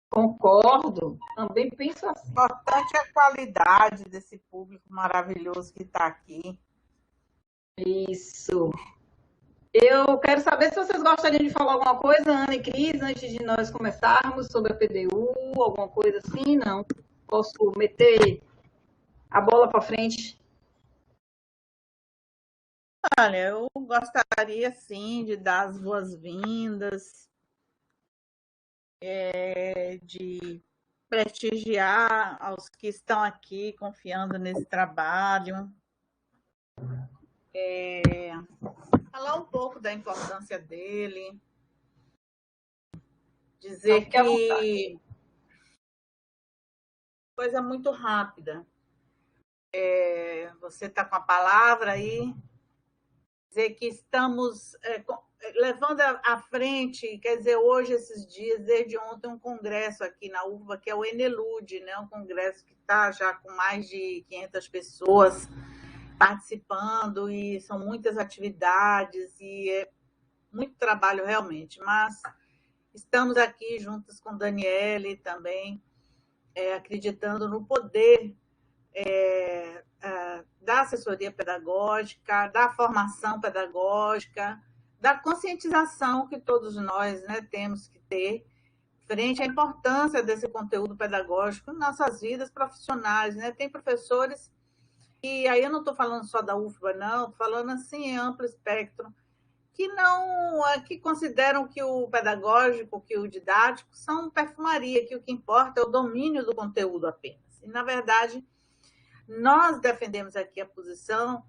Concordo, também penso assim. Importante é a qualidade desse público maravilhoso que está aqui. Isso. Eu quero saber se vocês gostariam de falar alguma coisa, Ana e Cris, antes de nós começarmos sobre a PDU, alguma coisa assim, não? Posso meter a bola para frente? Olha, eu gostaria, sim, de dar as boas-vindas, de prestigiar aos que estão aqui confiando nesse trabalho, falar um pouco da importância dele, Não, dizer fique à vontade. que coisa muito rápida. Você está com a palavra aí, dizer que estamos levando à frente, quer dizer, hoje, esses dias, desde ontem, um congresso aqui na UFBA, que é o Enelude, né? Um congresso que está já com mais de 500 pessoas participando, e são muitas atividades, e é muito trabalho realmente, mas estamos aqui juntas com Daniele também, acreditando no poder da assessoria pedagógica, da formação pedagógica, da conscientização que todos nós, né, temos que ter frente à importância desse conteúdo pedagógico em nossas vidas profissionais, né? Tem professores, e aí eu não estou falando só da UFBA, não, estou falando assim em amplo espectro, que não, que consideram que o pedagógico, que o didático são perfumaria, que o que importa é o domínio do conteúdo apenas. E, na verdade, nós defendemos aqui a posição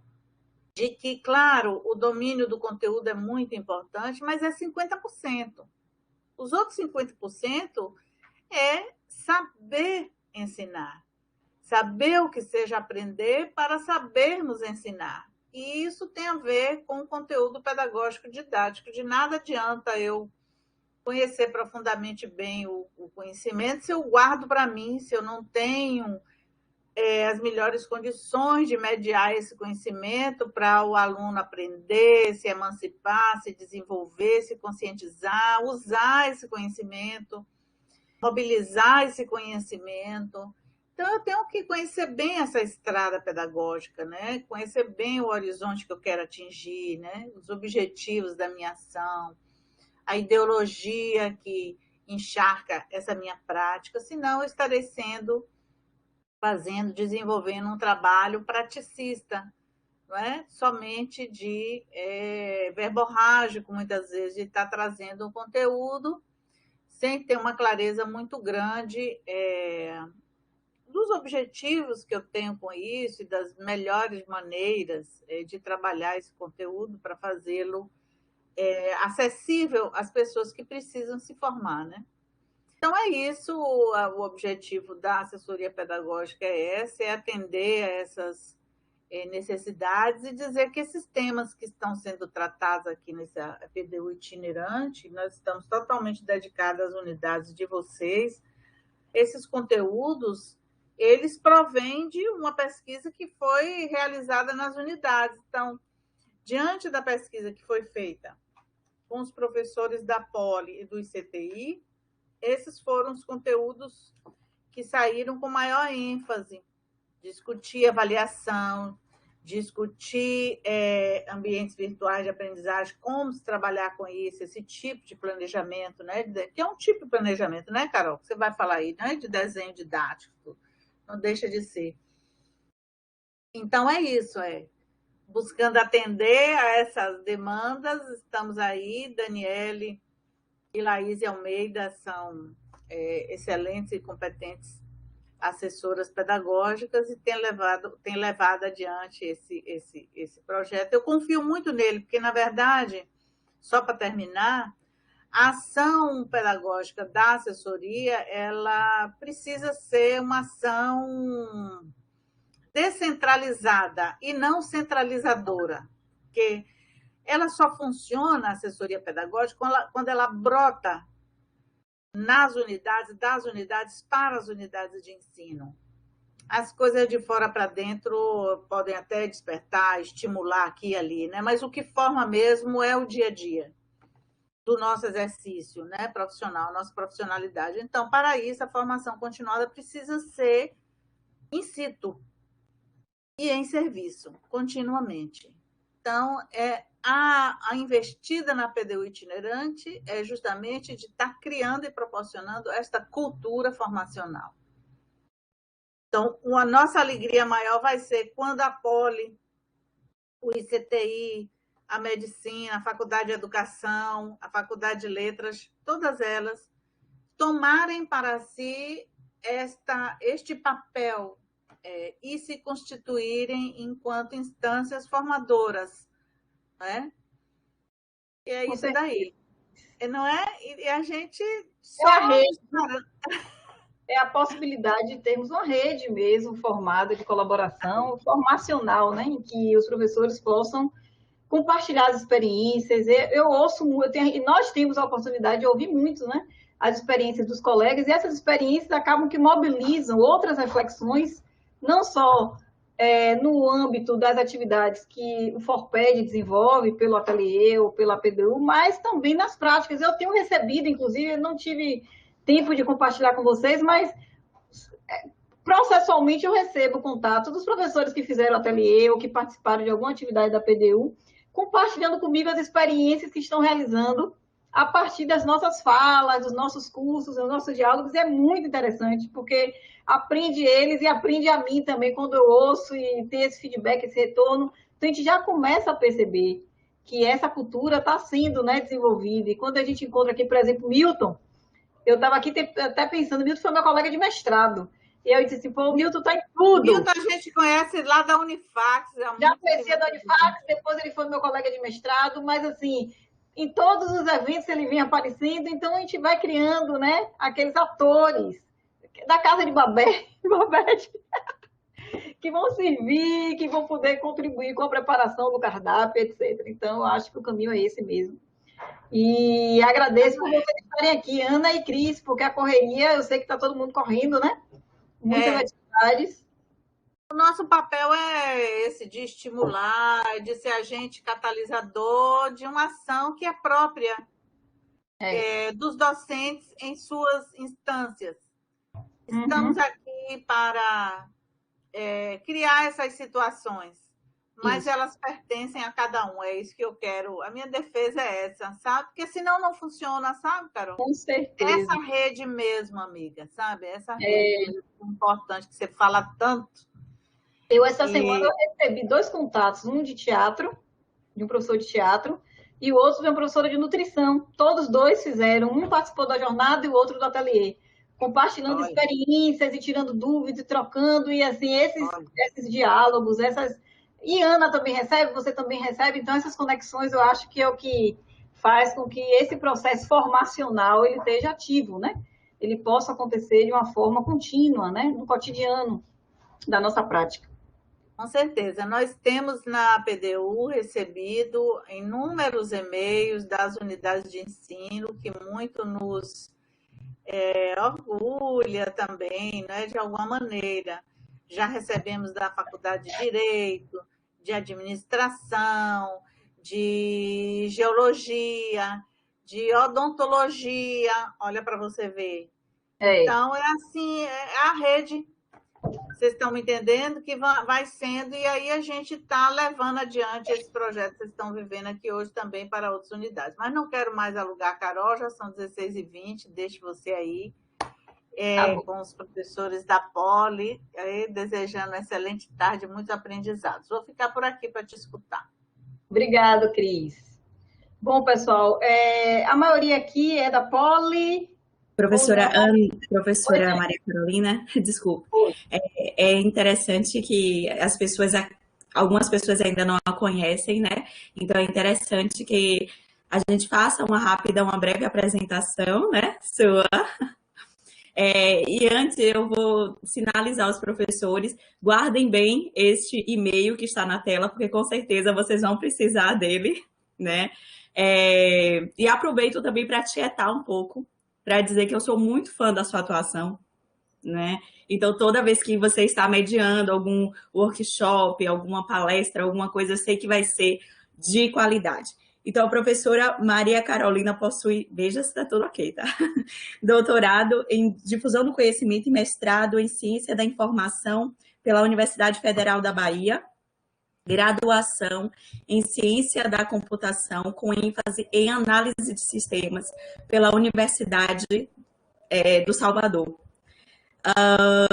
de que, claro, o domínio do conteúdo é muito importante, mas é 50%. Os outros 50% é saber ensinar. Saber o que seja aprender para sabermos ensinar. E isso tem a ver com o conteúdo pedagógico didático. De nada adianta eu conhecer profundamente bem o conhecimento se eu guardo para mim, se eu não tenho as melhores condições de mediar esse conhecimento para o aluno aprender, se emancipar, se desenvolver, se conscientizar, usar esse conhecimento, mobilizar esse conhecimento. Então, eu tenho que conhecer bem essa estrada pedagógica, né? Conhecer bem o horizonte que eu quero atingir, né? Os objetivos da minha ação, a ideologia que encharca essa minha prática, senão eu estarei desenvolvendo um trabalho praticista, não é? Somente de verborrágico, muitas vezes, de estar trazendo um conteúdo sem ter uma clareza muito grande dos objetivos que eu tenho com isso e das melhores maneiras de trabalhar esse conteúdo para fazê-lo acessível às pessoas que precisam se formar, né? Então, é isso, o objetivo da assessoria pedagógica é esse, é atender a essas necessidades e dizer que esses temas que estão sendo tratados aqui nessa PDU itinerante, nós estamos totalmente dedicados às unidades de vocês. Esses conteúdos, eles provêm de uma pesquisa que foi realizada nas unidades. Então, diante da pesquisa que foi feita com os professores da Poli e do ICTI, esses foram os conteúdos que saíram com maior ênfase. Discutir avaliação, discutir ambientes virtuais de aprendizagem, como se trabalhar com isso, esse tipo de planejamento, né? Que é um tipo de planejamento, né, Carol? Você vai falar aí, né? De desenho didático, não deixa de ser. Então, é isso, buscando atender a essas demandas, estamos aí, Daniele e Laís Almeida são excelentes e competentes assessoras pedagógicas e tem levado adiante esse projeto. Eu confio muito nele, porque, na verdade, só para terminar, a ação pedagógica da assessoria ela precisa ser uma ação descentralizada e não centralizadora, porque ela só funciona, a assessoria pedagógica, quando ela brota nas unidades, das unidades para as unidades de ensino. As coisas de fora para dentro podem até despertar, estimular aqui e ali, né? Mas o que forma mesmo é o dia a dia. do nosso exercício, né, profissional, nossa profissionalidade. Então, para isso, a formação continuada precisa ser in situ e em serviço, continuamente. Então, a investida na PDU itinerante é justamente de estar criando e proporcionando esta cultura formacional. Então, a nossa alegria maior vai ser quando a Poli, o ICTI, a medicina, a faculdade de educação, a faculdade de letras, todas elas tomarem para si este papel e se constituírem enquanto instâncias formadoras, né? E é isso daí, não é? E a gente só... É a possibilidade de termos uma rede mesmo formada de colaboração formacional, né, em que os professores possam compartilhar as experiências. Eu ouço, e nós temos a oportunidade de ouvir muito, né, as experiências dos colegas, e essas experiências acabam que mobilizam outras reflexões, não só no âmbito das atividades que o Forped desenvolve pelo ateliê ou pela PDU, mas também nas práticas. Eu tenho recebido, inclusive, não tive tempo de compartilhar com vocês, mas processualmente eu recebo contato dos professores que fizeram ateliê ou que participaram de alguma atividade da PDU, compartilhando comigo as experiências que estão realizando a partir das nossas falas, dos nossos cursos, dos nossos diálogos. É muito interessante, porque aprende eles e aprende a mim também quando eu ouço e tem esse feedback, esse retorno. Então, a gente já começa a perceber que essa cultura está sendo, né, desenvolvida. E quando a gente encontra aqui, por exemplo, Milton, eu estava aqui até pensando, Milton foi meu colega de mestrado. E eu disse assim, pô, o Milton está em tudo. Milton a gente conhece lá da Unifax. Já conhecia da Unifax, depois ele foi meu colega de mestrado, mas assim, em todos os eventos ele vem aparecendo, então a gente vai criando, né, aqueles atores da Casa de Babette, que vão servir, que vão poder contribuir com a preparação do cardápio, etc. Então, eu acho que o caminho é esse mesmo. E agradeço por vocês estarem aqui, Ana e Cris, porque a correria, eu sei que está todo mundo correndo, né? Muitas atividades. O nosso papel é esse, de estimular, de ser agente catalisador de uma ação que é própria dos docentes em suas instâncias. Estamos aqui para criar essas situações, mas elas pertencem a cada um, é isso que eu quero. A minha defesa é essa, sabe? Porque senão não funciona, sabe, Carol? Com certeza. Essa rede mesmo, amiga, sabe? Essa rede importante que você fala tanto. Essa semana, eu recebi 2 contatos, um de teatro, de um professor de teatro, e o outro de uma professora de nutrição. Todos 2 fizeram, um participou da jornada e o outro do ateliê, compartilhando experiências e tirando dúvidas e trocando, e assim, esses diálogos, E Ana também recebe, você também recebe, então essas conexões eu acho que é o que faz com que esse processo formacional ele esteja ativo, né? Ele possa acontecer de uma forma contínua, né? No cotidiano da nossa prática. Com certeza. Nós temos na PDU recebido inúmeros e-mails das unidades de ensino, que muito nos orgulha também, né? De alguma maneira. Já recebemos da Faculdade de Direito, de Administração, de Geologia, de Odontologia, olha para você ver. Então, é assim, é a rede, vocês estão me entendendo, que vai sendo, e aí a gente está levando adiante esse projeto que vocês estão vivendo aqui hoje também para outras unidades. Mas não quero mais alugar a Carol, já são 16h20, deixe você aí. Com os professores da Poli, desejando uma excelente tarde, muitos aprendizados. Vou ficar por aqui para te escutar. Obrigada, Cris. Bom, pessoal, a maioria aqui é da Poli. Professora professora Maria Carolina, desculpa. É interessante que algumas pessoas ainda não a conhecem, né? Então é interessante que a gente faça uma breve apresentação, né? Sua. E antes eu vou sinalizar aos professores, guardem bem este e-mail que está na tela, porque com certeza vocês vão precisar dele, né? E aproveito também para tietar um pouco, para dizer que eu sou muito fã da sua atuação, né? Então, toda vez que você está mediando algum workshop, alguma palestra, alguma coisa, eu sei que vai ser de qualidade. Então, a professora Maria Carolina possui, veja se está tudo ok, tá? Doutorado em Difusão do Conhecimento e mestrado em Ciência da Informação pela Universidade Federal da Bahia, graduação em Ciência da Computação com ênfase em Análise de Sistemas pela Universidade do Salvador.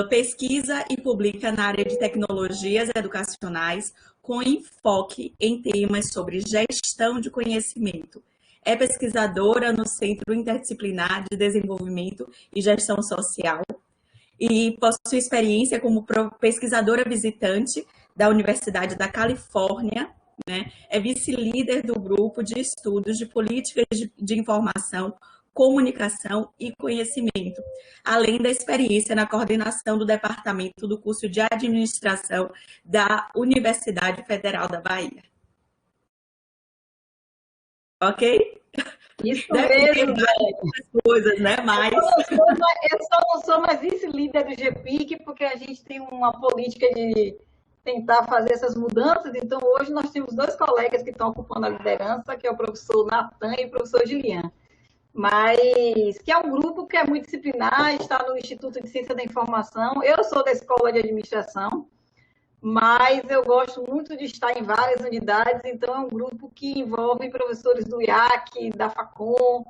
Pesquisa e publica na área de tecnologias educacionais com enfoque em temas sobre gestão de conhecimento. É pesquisadora no Centro Interdisciplinar de Desenvolvimento e Gestão Social e possui experiência como pesquisadora visitante da Universidade da Califórnia, né? É vice-líder do grupo de estudos de políticas de informação, comunicação e conhecimento, além da experiência na coordenação do departamento do curso de administração da Universidade Federal da Bahia. Ok? Isso mesmo, coisas, né? Mas... Eu só não sou mais vice-líder do GPIC, porque a gente tem uma política de tentar fazer essas mudanças. Então, hoje nós temos 2 colegas que estão ocupando a liderança, que é o professor Natan e o professor Gilian. Mas que é um grupo que é multidisciplinar, está no Instituto de Ciência da Informação. Eu sou da Escola de Administração, mas eu gosto muito de estar em várias unidades, então é um grupo que envolve professores do IAC, da FACOM,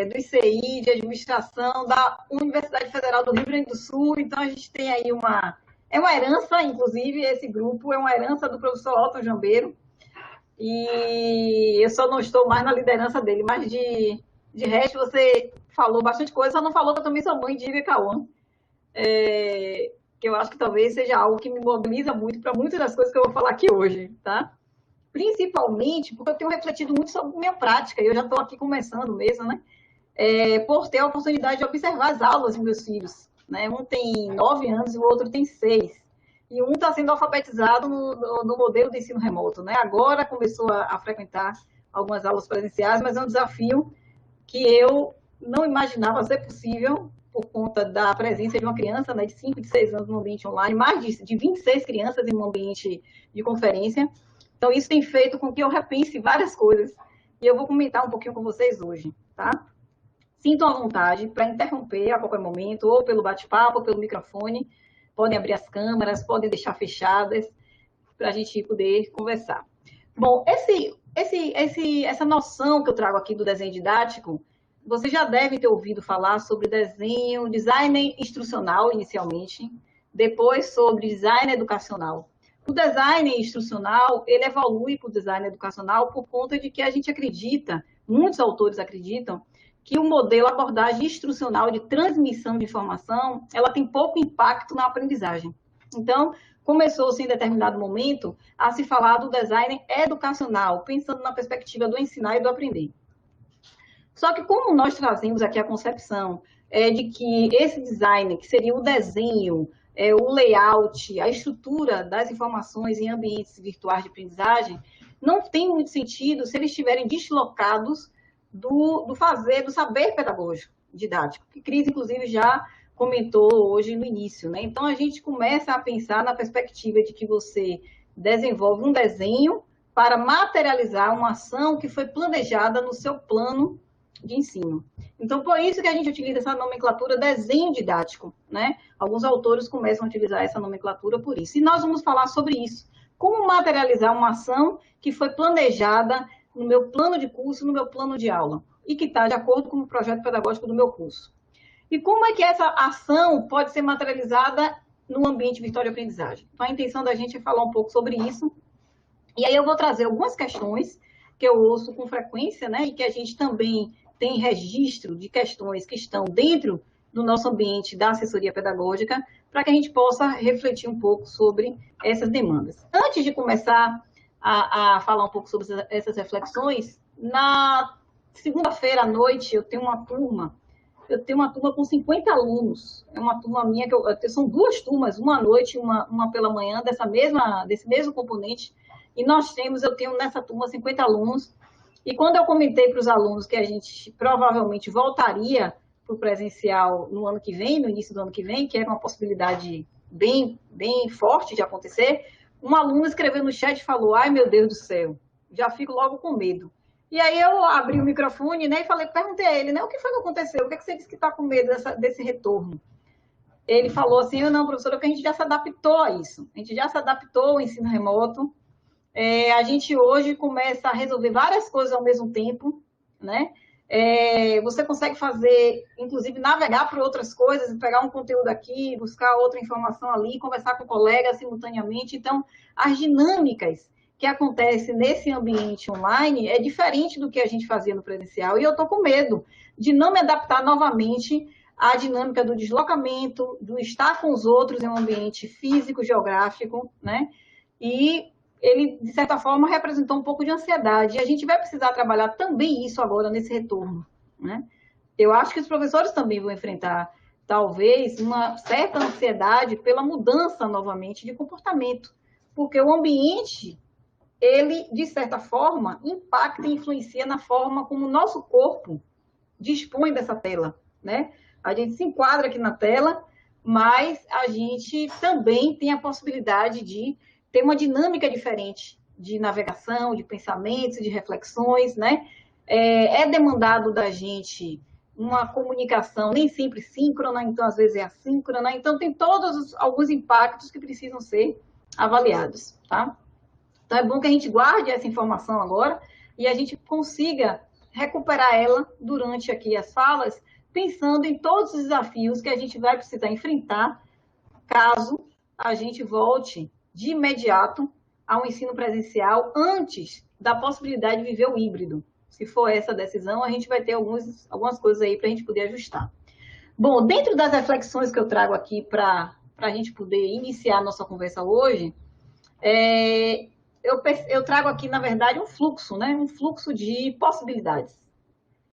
do ICI, de Administração, da Universidade Federal do Rio Grande do Sul. Então, a gente tem aí uma herança, inclusive, esse grupo é uma herança do professor Otto Jambeiro, e eu só não estou mais na liderança dele, mas de resto, você falou bastante coisa, só não falou que eu também sou mãe de Ibe Cauã, que eu acho que talvez seja algo que me mobiliza muito para muitas das coisas que eu vou falar aqui hoje, tá? Principalmente porque eu tenho refletido muito sobre minha prática, e eu já estou aqui começando mesmo, né? Por ter a oportunidade de observar as aulas dos meus filhos, né? Um tem 9 anos e o outro tem 6. E um está sendo alfabetizado no modelo de ensino remoto, né? Agora começou a frequentar algumas aulas presenciais, mas é um desafio que eu não imaginava ser possível por conta da presença de uma criança, né, de 5, de 6 anos no ambiente online, mais de 26 crianças em um ambiente de conferência. Então, isso tem feito com que eu repense várias coisas. E eu vou comentar um pouquinho com vocês hoje, tá? Sintam à vontade para interromper a qualquer momento, ou pelo bate-papo, ou pelo microfone. Podem abrir as câmeras, podem deixar fechadas, para a gente poder conversar. Bom, essa noção que eu trago aqui do desenho didático, você já deve ter ouvido falar sobre design instrucional inicialmente, depois sobre design educacional. O design instrucional, ele evolui para o design educacional por conta de que a gente acredita, muitos autores acreditam, que o modelo abordagem instrucional de transmissão de informação, ela tem pouco impacto na aprendizagem. Então, começou-se em determinado momento a se falar do design educacional, pensando na perspectiva do ensinar e do aprender. Só que como nós trazemos aqui a concepção de que esse design, que seria o desenho, o layout, a estrutura das informações em ambientes virtuais de aprendizagem, não tem muito sentido se eles estiverem deslocados do saber pedagógico, didático, que Cris, inclusive, já comentou hoje no início, né? Então, a gente começa a pensar na perspectiva de que você desenvolve um desenho para materializar uma ação que foi planejada no seu plano de ensino. Então, por isso que a gente utiliza essa nomenclatura desenho didático, né? Alguns autores começam a utilizar essa nomenclatura por isso. E nós vamos falar sobre isso. Como materializar uma ação que foi planejada no meu plano de curso, no meu plano de aula, e que está de acordo com o projeto pedagógico do meu curso. E como é que essa ação pode ser materializada no ambiente virtual de aprendizagem? Então, a intenção da gente é falar um pouco sobre isso. E aí eu vou trazer algumas questões que eu ouço com frequência, né? E que a gente também tem registro de questões que estão dentro do nosso ambiente da assessoria pedagógica, para que a gente possa refletir um pouco sobre essas demandas. Antes de começar a falar um pouco sobre essas reflexões, na segunda-feira à noite eu tenho uma turma com 50 alunos. É uma turma minha, são 2 turmas, uma à noite e uma pela manhã, desse mesmo componente. E eu tenho nessa turma 50 alunos. E quando eu comentei para os alunos que a gente provavelmente voltaria para o presencial no ano que vem, no início do ano que vem, que era uma possibilidade bem, bem forte de acontecer, um aluno escreveu no chat e falou: ai, meu Deus do céu, já fico logo com medo. E aí eu abri o microfone, né, e perguntei a ele, né, o que foi que aconteceu? O que você disse que está com medo desse retorno? Ele falou assim, não, professora, porque a gente já se adaptou a isso. A gente já se adaptou ao ensino remoto. A gente hoje começa a resolver várias coisas ao mesmo tempo, né? Você consegue fazer, inclusive, navegar por outras coisas, pegar um conteúdo aqui, buscar outra informação ali, conversar com colegas simultaneamente. Então, as dinâmicas que acontecem nesse ambiente online é diferente do que a gente fazia no presencial. E eu estou com medo de não me adaptar novamente à dinâmica do deslocamento, do estar com os outros em um ambiente físico, geográfico, né? E ele, de certa forma, representou um pouco de ansiedade. E a gente vai precisar trabalhar também isso agora nesse retorno, né? Eu acho que os professores também vão enfrentar, talvez, uma certa ansiedade pela mudança, novamente, de comportamento. Porque o ambiente, ele, de certa forma, impacta e influencia na forma como o nosso corpo dispõe dessa tela, né? A gente se enquadra aqui na tela, mas a gente também tem a possibilidade de ter uma dinâmica diferente de navegação, de pensamentos, de reflexões, né? É demandado da gente uma comunicação nem sempre síncrona, então às vezes é assíncrona, então tem alguns impactos que precisam ser avaliados, tá? Então é bom que a gente guarde essa informação agora e a gente consiga recuperar ela durante aqui as falas, pensando em todos os desafios que a gente vai precisar enfrentar caso a gente volte de imediato ao ensino presencial antes da possibilidade de viver o híbrido. Se for essa decisão, a gente vai ter algumas coisas aí para a gente poder ajustar. Bom, dentro das reflexões que eu trago aqui para a gente poder iniciar a nossa conversa hoje, eu trago aqui, na verdade, um fluxo, né? Um fluxo de possibilidades.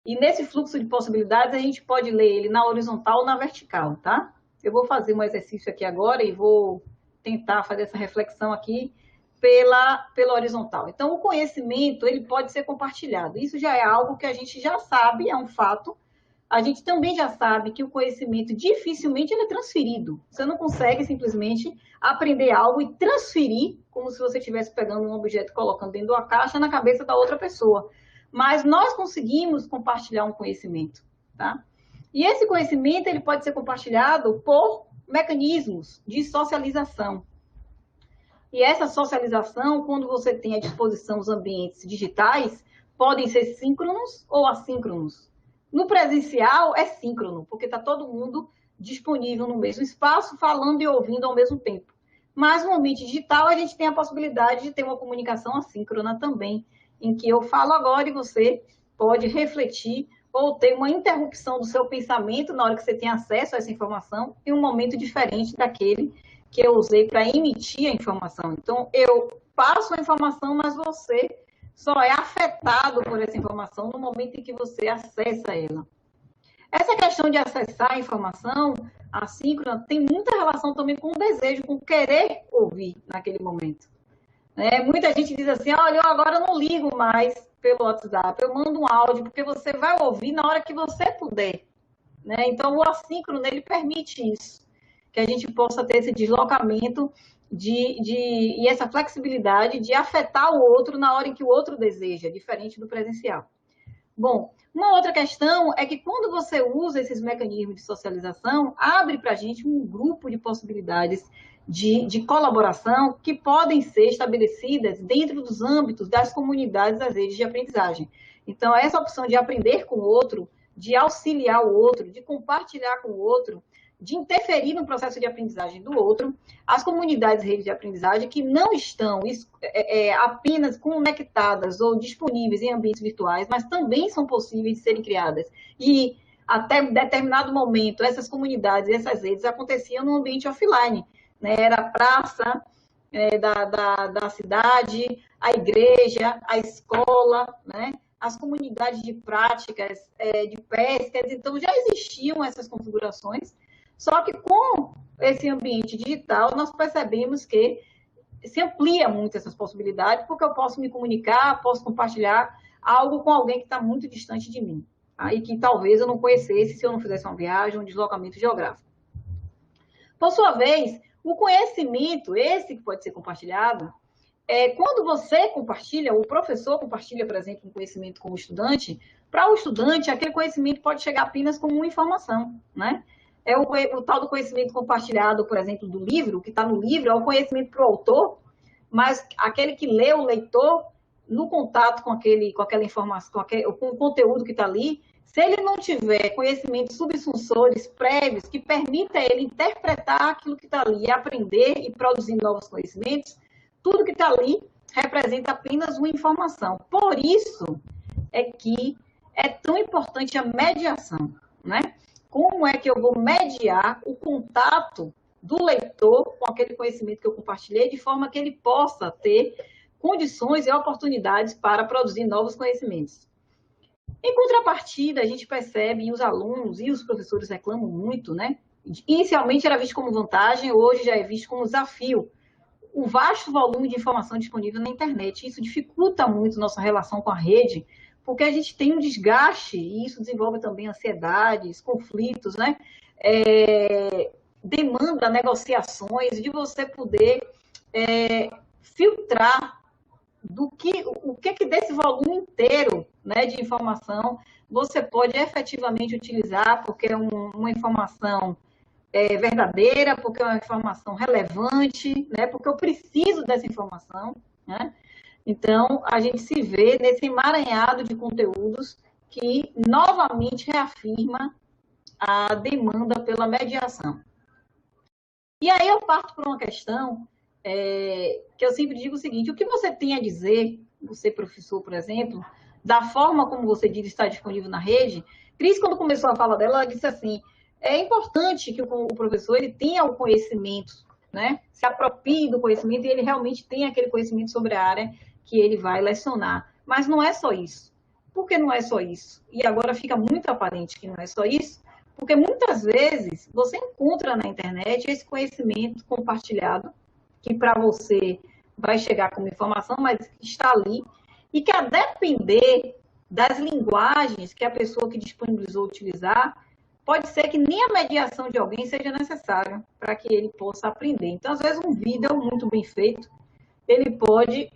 E nesse fluxo de possibilidades, a gente pode ler ele na horizontal ou na vertical, tá? Eu vou fazer um exercício aqui agora e vou tentar fazer essa reflexão aqui pela horizontal. Então, o conhecimento, ele pode ser compartilhado. Isso já é algo que a gente já sabe, é um fato. A gente também já sabe que o conhecimento dificilmente ele é transferido. Você não consegue simplesmente aprender algo e transferir, como se você estivesse pegando um objeto e colocando dentro de uma caixa na cabeça da outra pessoa. Mas nós conseguimos compartilhar um conhecimento, tá? E esse conhecimento, ele pode ser compartilhado por mecanismos de socialização. E essa socialização, quando você tem à disposição os ambientes digitais, podem ser síncronos ou assíncronos. No presencial, é síncrono, porque está todo mundo disponível no mesmo espaço, falando e ouvindo ao mesmo tempo. Mas no ambiente digital, a gente tem a possibilidade de ter uma comunicação assíncrona também, em que eu falo agora e você pode refletir ou ter uma interrupção do seu pensamento na hora que você tem acesso a essa informação em um momento diferente daquele que eu usei para emitir a informação. Então, eu passo a informação, mas você só é afetado por essa informação no momento em que você acessa ela. Essa questão de acessar a informação assíncrona tem muita relação também com o desejo, com o querer ouvir naquele momento. Muita gente diz assim, olha, eu agora não ligo mais pelo WhatsApp, eu mando um áudio, porque você vai ouvir na hora que você puder. Então, o assíncrono, ele permite isso, que a gente possa ter esse deslocamento e essa flexibilidade de afetar o outro na hora em que o outro deseja, diferente do presencial. Bom, uma outra questão é que quando você usa esses mecanismos de socialização, abre para a gente um grupo de possibilidades de colaboração que podem ser estabelecidas dentro dos âmbitos das comunidades das redes de aprendizagem. Então, essa opção de aprender com o outro, de auxiliar o outro, de compartilhar com o outro, de interferir no processo de aprendizagem do outro, as comunidades redes de aprendizagem que não estão apenas conectadas ou disponíveis em ambientes virtuais, mas também são possíveis de serem criadas. E até determinado momento, essas comunidades e essas redes aconteciam no ambiente offline. Era a praça da cidade, a igreja, a escola, as comunidades de práticas de pescas. Então, já existiam essas configurações, só que com esse ambiente digital, nós percebemos que se amplia muito essas possibilidades, porque eu posso me comunicar, posso compartilhar algo com alguém que está muito distante de mim, e que talvez eu não conhecesse se eu não fizesse uma viagem, um deslocamento geográfico. Por sua vez, o conhecimento, esse que pode ser compartilhado, quando você compartilha, o professor compartilha, por exemplo, um conhecimento com o estudante, para o estudante, aquele conhecimento pode chegar apenas como uma informação, né? É o tal do conhecimento compartilhado, por exemplo, do livro, que está no livro, é o conhecimento para o autor, mas aquele que lê, o leitor, no contato com aquela informação, com o conteúdo que está ali, se ele não tiver conhecimentos subsunsores prévios que permita ele interpretar aquilo que está ali, aprender e produzir novos conhecimentos, tudo que está ali representa apenas uma informação. Por isso é que é tão importante a mediação, né? Como é que eu vou mediar o contato do leitor com aquele conhecimento que eu compartilhei, de forma que ele possa ter condições e oportunidades para produzir novos conhecimentos. Em contrapartida, a gente percebe, e os alunos e os professores reclamam muito, né? Inicialmente era visto como vantagem, hoje já é visto como desafio. O vasto volume de informação disponível na internet, isso dificulta muito nossa relação com a rede, porque a gente tem um desgaste, e isso desenvolve também ansiedades, conflitos, né? Demanda negociações, de você poder filtrar o que desse volume inteiro, né, de informação você pode efetivamente utilizar, porque é uma informação verdadeira, porque é uma informação relevante, né, porque eu preciso dessa informação, né? Então, a gente se vê nesse emaranhado de conteúdos que novamente reafirma a demanda pela mediação. E aí eu parto para uma questão que eu sempre digo o seguinte: o que você tem a dizer, você professor, por exemplo, da forma como você diz está disponível na rede? Cris, quando começou a fala dela, ela disse assim, é importante que o professor ele tenha o conhecimento, né? Se aproprie do conhecimento e ele realmente tenha aquele conhecimento sobre a área que ele vai lecionar. Mas não é só isso. Por que não é só isso? E agora fica muito aparente que não é só isso, porque muitas vezes você encontra na internet esse conhecimento compartilhado, que para você vai chegar como informação, mas está ali, e que a depender das linguagens que a pessoa que disponibilizou utilizar, pode ser que nem a mediação de alguém seja necessária para que ele possa aprender. Então, às vezes, um vídeo muito bem feito, ele pode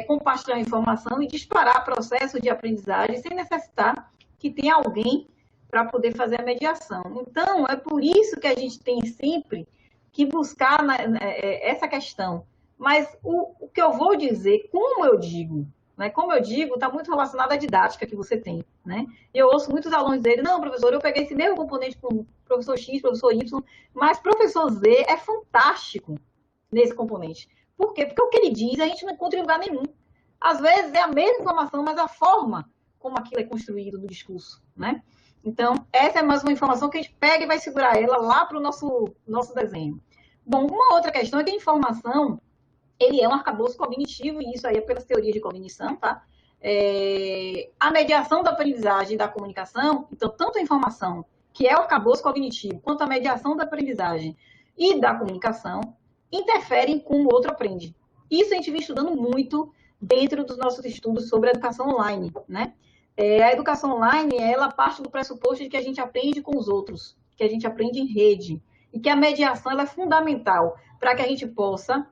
compartilhar informação e disparar processo de aprendizagem sem necessitar que tenha alguém para poder fazer a mediação. Então, é por isso que a gente tem sempre que buscar essa questão. Mas o que eu vou dizer, como eu digo, né? Como eu digo, está muito relacionado à didática que você tem, né? Eu ouço muitos alunos dele, não, professor, eu peguei esse mesmo componente com o professor X, professor Y, mas professor Z é fantástico nesse componente. Por quê? Porque o que ele diz a gente não encontra em lugar nenhum. Às vezes é a mesma informação, mas a forma como aquilo é construído no discurso, né? Então, essa é mais uma informação que a gente pega e vai segurar ela lá para o nosso desenho. Bom, uma outra questão é que a informação, ele é um arcabouço cognitivo, e isso aí é pelas teorias de cognição, tá? A mediação da aprendizagem e da comunicação, então, tanto a informação, que é o arcabouço cognitivo, quanto a mediação da aprendizagem e da comunicação, interferem com o outro aprende. Isso a gente vem estudando muito dentro dos nossos estudos sobre a educação online, né? A educação online, ela parte do pressuposto de que a gente aprende com os outros, que a gente aprende em rede, e que a mediação ela é fundamental para que a gente possa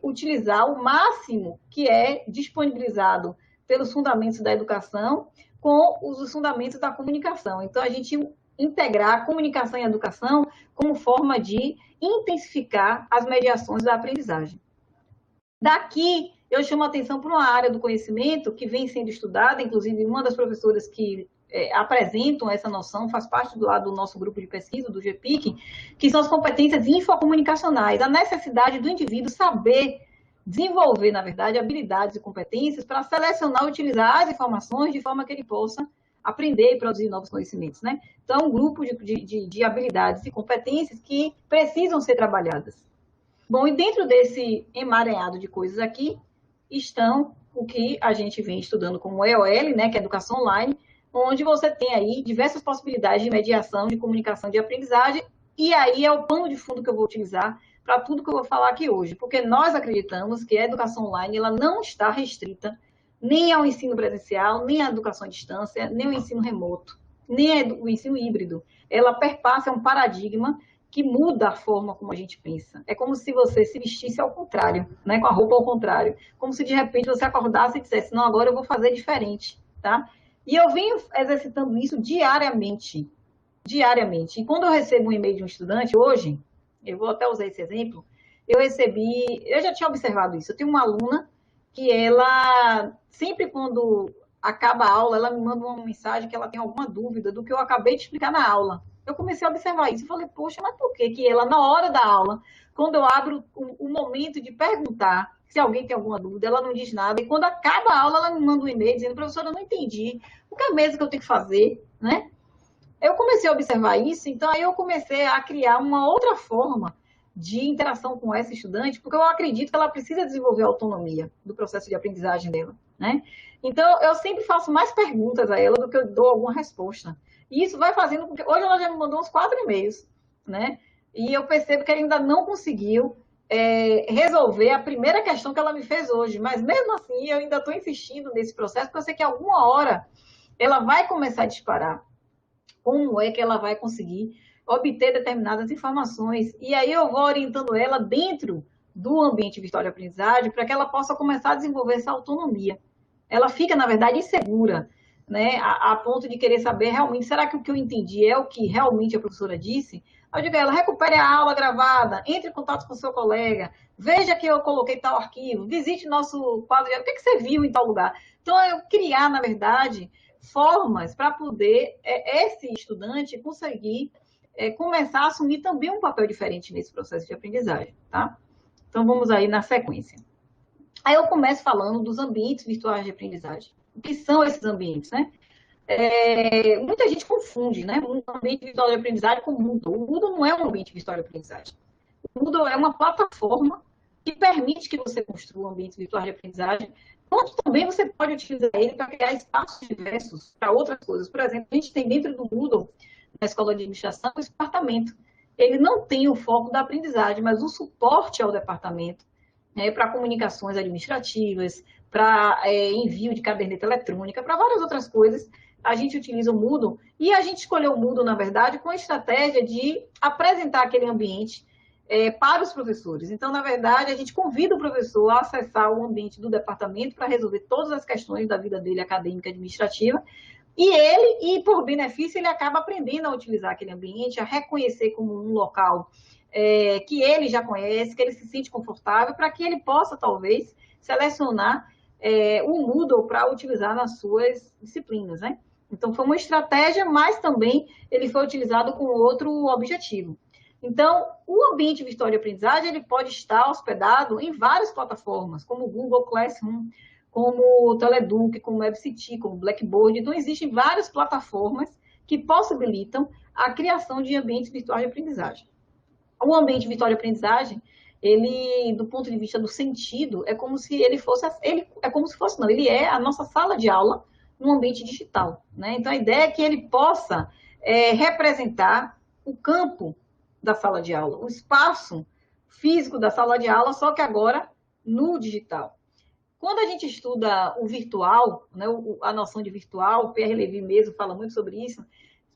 utilizar o máximo que é disponibilizado pelos fundamentos da educação com os fundamentos da comunicação. Então, a gente integrar a comunicação e a educação como forma de intensificar as mediações da aprendizagem. Daqui, eu chamo a atenção para uma área do conhecimento que vem sendo estudada, inclusive uma das professoras que apresentam essa noção, faz parte do lado do nosso grupo de pesquisa, do GPIC, que são as competências infocomunicacionais, a necessidade do indivíduo saber desenvolver, na verdade, habilidades e competências para selecionar e utilizar as informações de forma que ele possa aprender e produzir novos conhecimentos, né? Então, é um grupo de habilidades e competências que precisam ser trabalhadas. Bom, e dentro desse emaranhado de coisas aqui, estão o que a gente vem estudando como EOL, né, que é Educação Online, onde você tem aí diversas possibilidades de mediação, de comunicação, de aprendizagem, e aí é o pano de fundo que eu vou utilizar para tudo que eu vou falar aqui hoje, porque nós acreditamos que a educação online ela não está restrita nem ao ensino presencial, nem à educação à distância, nem ao ensino remoto, nem o ensino híbrido. Ela perpassa um paradigma que muda a forma como a gente pensa. É como se você se vestisse ao contrário, né? Com a roupa ao contrário. Como se de repente você acordasse e dissesse, não, agora eu vou fazer diferente, tá? E eu venho exercitando isso diariamente. Diariamente. E quando eu recebo um e-mail de um estudante, hoje, eu vou até usar esse exemplo, eu já tinha observado isso, eu tenho uma aluna que ela, sempre quando acaba a aula, ela me manda uma mensagem que ela tem alguma dúvida do que eu acabei de explicar na aula. Eu comecei a observar isso e falei, poxa, mas por que ela, na hora da aula, quando eu abro o momento de perguntar se alguém tem alguma dúvida, ela não diz nada, e quando acaba a aula, ela me manda um e-mail dizendo, professora, eu não entendi, o que é mesmo que eu tenho que fazer, né? Eu comecei a observar isso, então aí eu comecei a criar uma outra forma de interação com essa estudante, porque eu acredito que ela precisa desenvolver a autonomia do processo de aprendizagem dela, né? Então, eu sempre faço mais perguntas a ela do que eu dou alguma resposta. E isso vai fazendo com que... Hoje ela já me mandou uns 4 e-mails, né? E eu percebo que ela ainda não conseguiu resolver a primeira questão que ela me fez hoje. Mas, mesmo assim, eu ainda estou insistindo nesse processo, porque eu sei que alguma hora ela vai começar a disparar. Como é que ela vai conseguir obter determinadas informações? E aí eu vou orientando ela dentro do ambiente virtual de aprendizagem para que ela possa começar a desenvolver essa autonomia. Ela fica, na verdade, insegura, né? A ponto de querer saber realmente, será que o que eu entendi é o que realmente a professora disse? Eu digo a ela, recupere a aula gravada, entre em contato com o seu colega, veja que eu coloquei tal arquivo, visite nosso quadro de... O que você viu em tal lugar? Então, eu criar, na verdade, formas para poder esse estudante conseguir começar a assumir também um papel diferente nesse processo de aprendizagem, tá? Então, vamos aí na sequência. Aí eu começo falando dos ambientes virtuais de aprendizagem. O que são esses ambientes, né? Muita gente confunde, né? Um ambiente virtual de aprendizagem com o Moodle. O Moodle não é um ambiente virtual de aprendizagem. O Moodle é uma plataforma que permite que você construa um ambiente virtual de aprendizagem, quanto também você pode utilizar ele para criar espaços diversos para outras coisas. Por exemplo, a gente tem dentro do Moodle, na escola de administração, esse departamento. Ele não tem o foco da aprendizagem, mas o suporte ao departamento, para comunicações administrativas, para envio de caderneta eletrônica, para várias outras coisas, a gente utiliza o Moodle, e a gente escolheu o Moodle, na verdade, com a estratégia de apresentar aquele ambiente para os professores. Então, na verdade, a gente convida o professor a acessar o ambiente do departamento para resolver todas as questões da vida dele acadêmica e administrativa, e por benefício, ele acaba aprendendo a utilizar aquele ambiente, a reconhecer como um local que ele já conhece, que ele se sente confortável, para que ele possa, talvez, selecionar o Moodle para utilizar nas suas disciplinas, né? Então, foi uma estratégia, mas também ele foi utilizado com outro objetivo. Então, o ambiente virtual de aprendizagem, ele pode estar hospedado em várias plataformas, como o Google Classroom, como o Teleduc, como o WebCT, como o Blackboard. Então, existem várias plataformas que possibilitam a criação de ambientes virtuais de aprendizagem. O ambiente virtual de aprendizagem, ele, do ponto de vista do sentido, é como se ele fosse, ele é a nossa sala de aula num ambiente digital, né? Então, a ideia é que ele possa representar o campo da sala de aula, o espaço físico da sala de aula, só que agora no digital. Quando a gente estuda o virtual, né, a noção de virtual, o Pierre Levy mesmo fala muito sobre isso,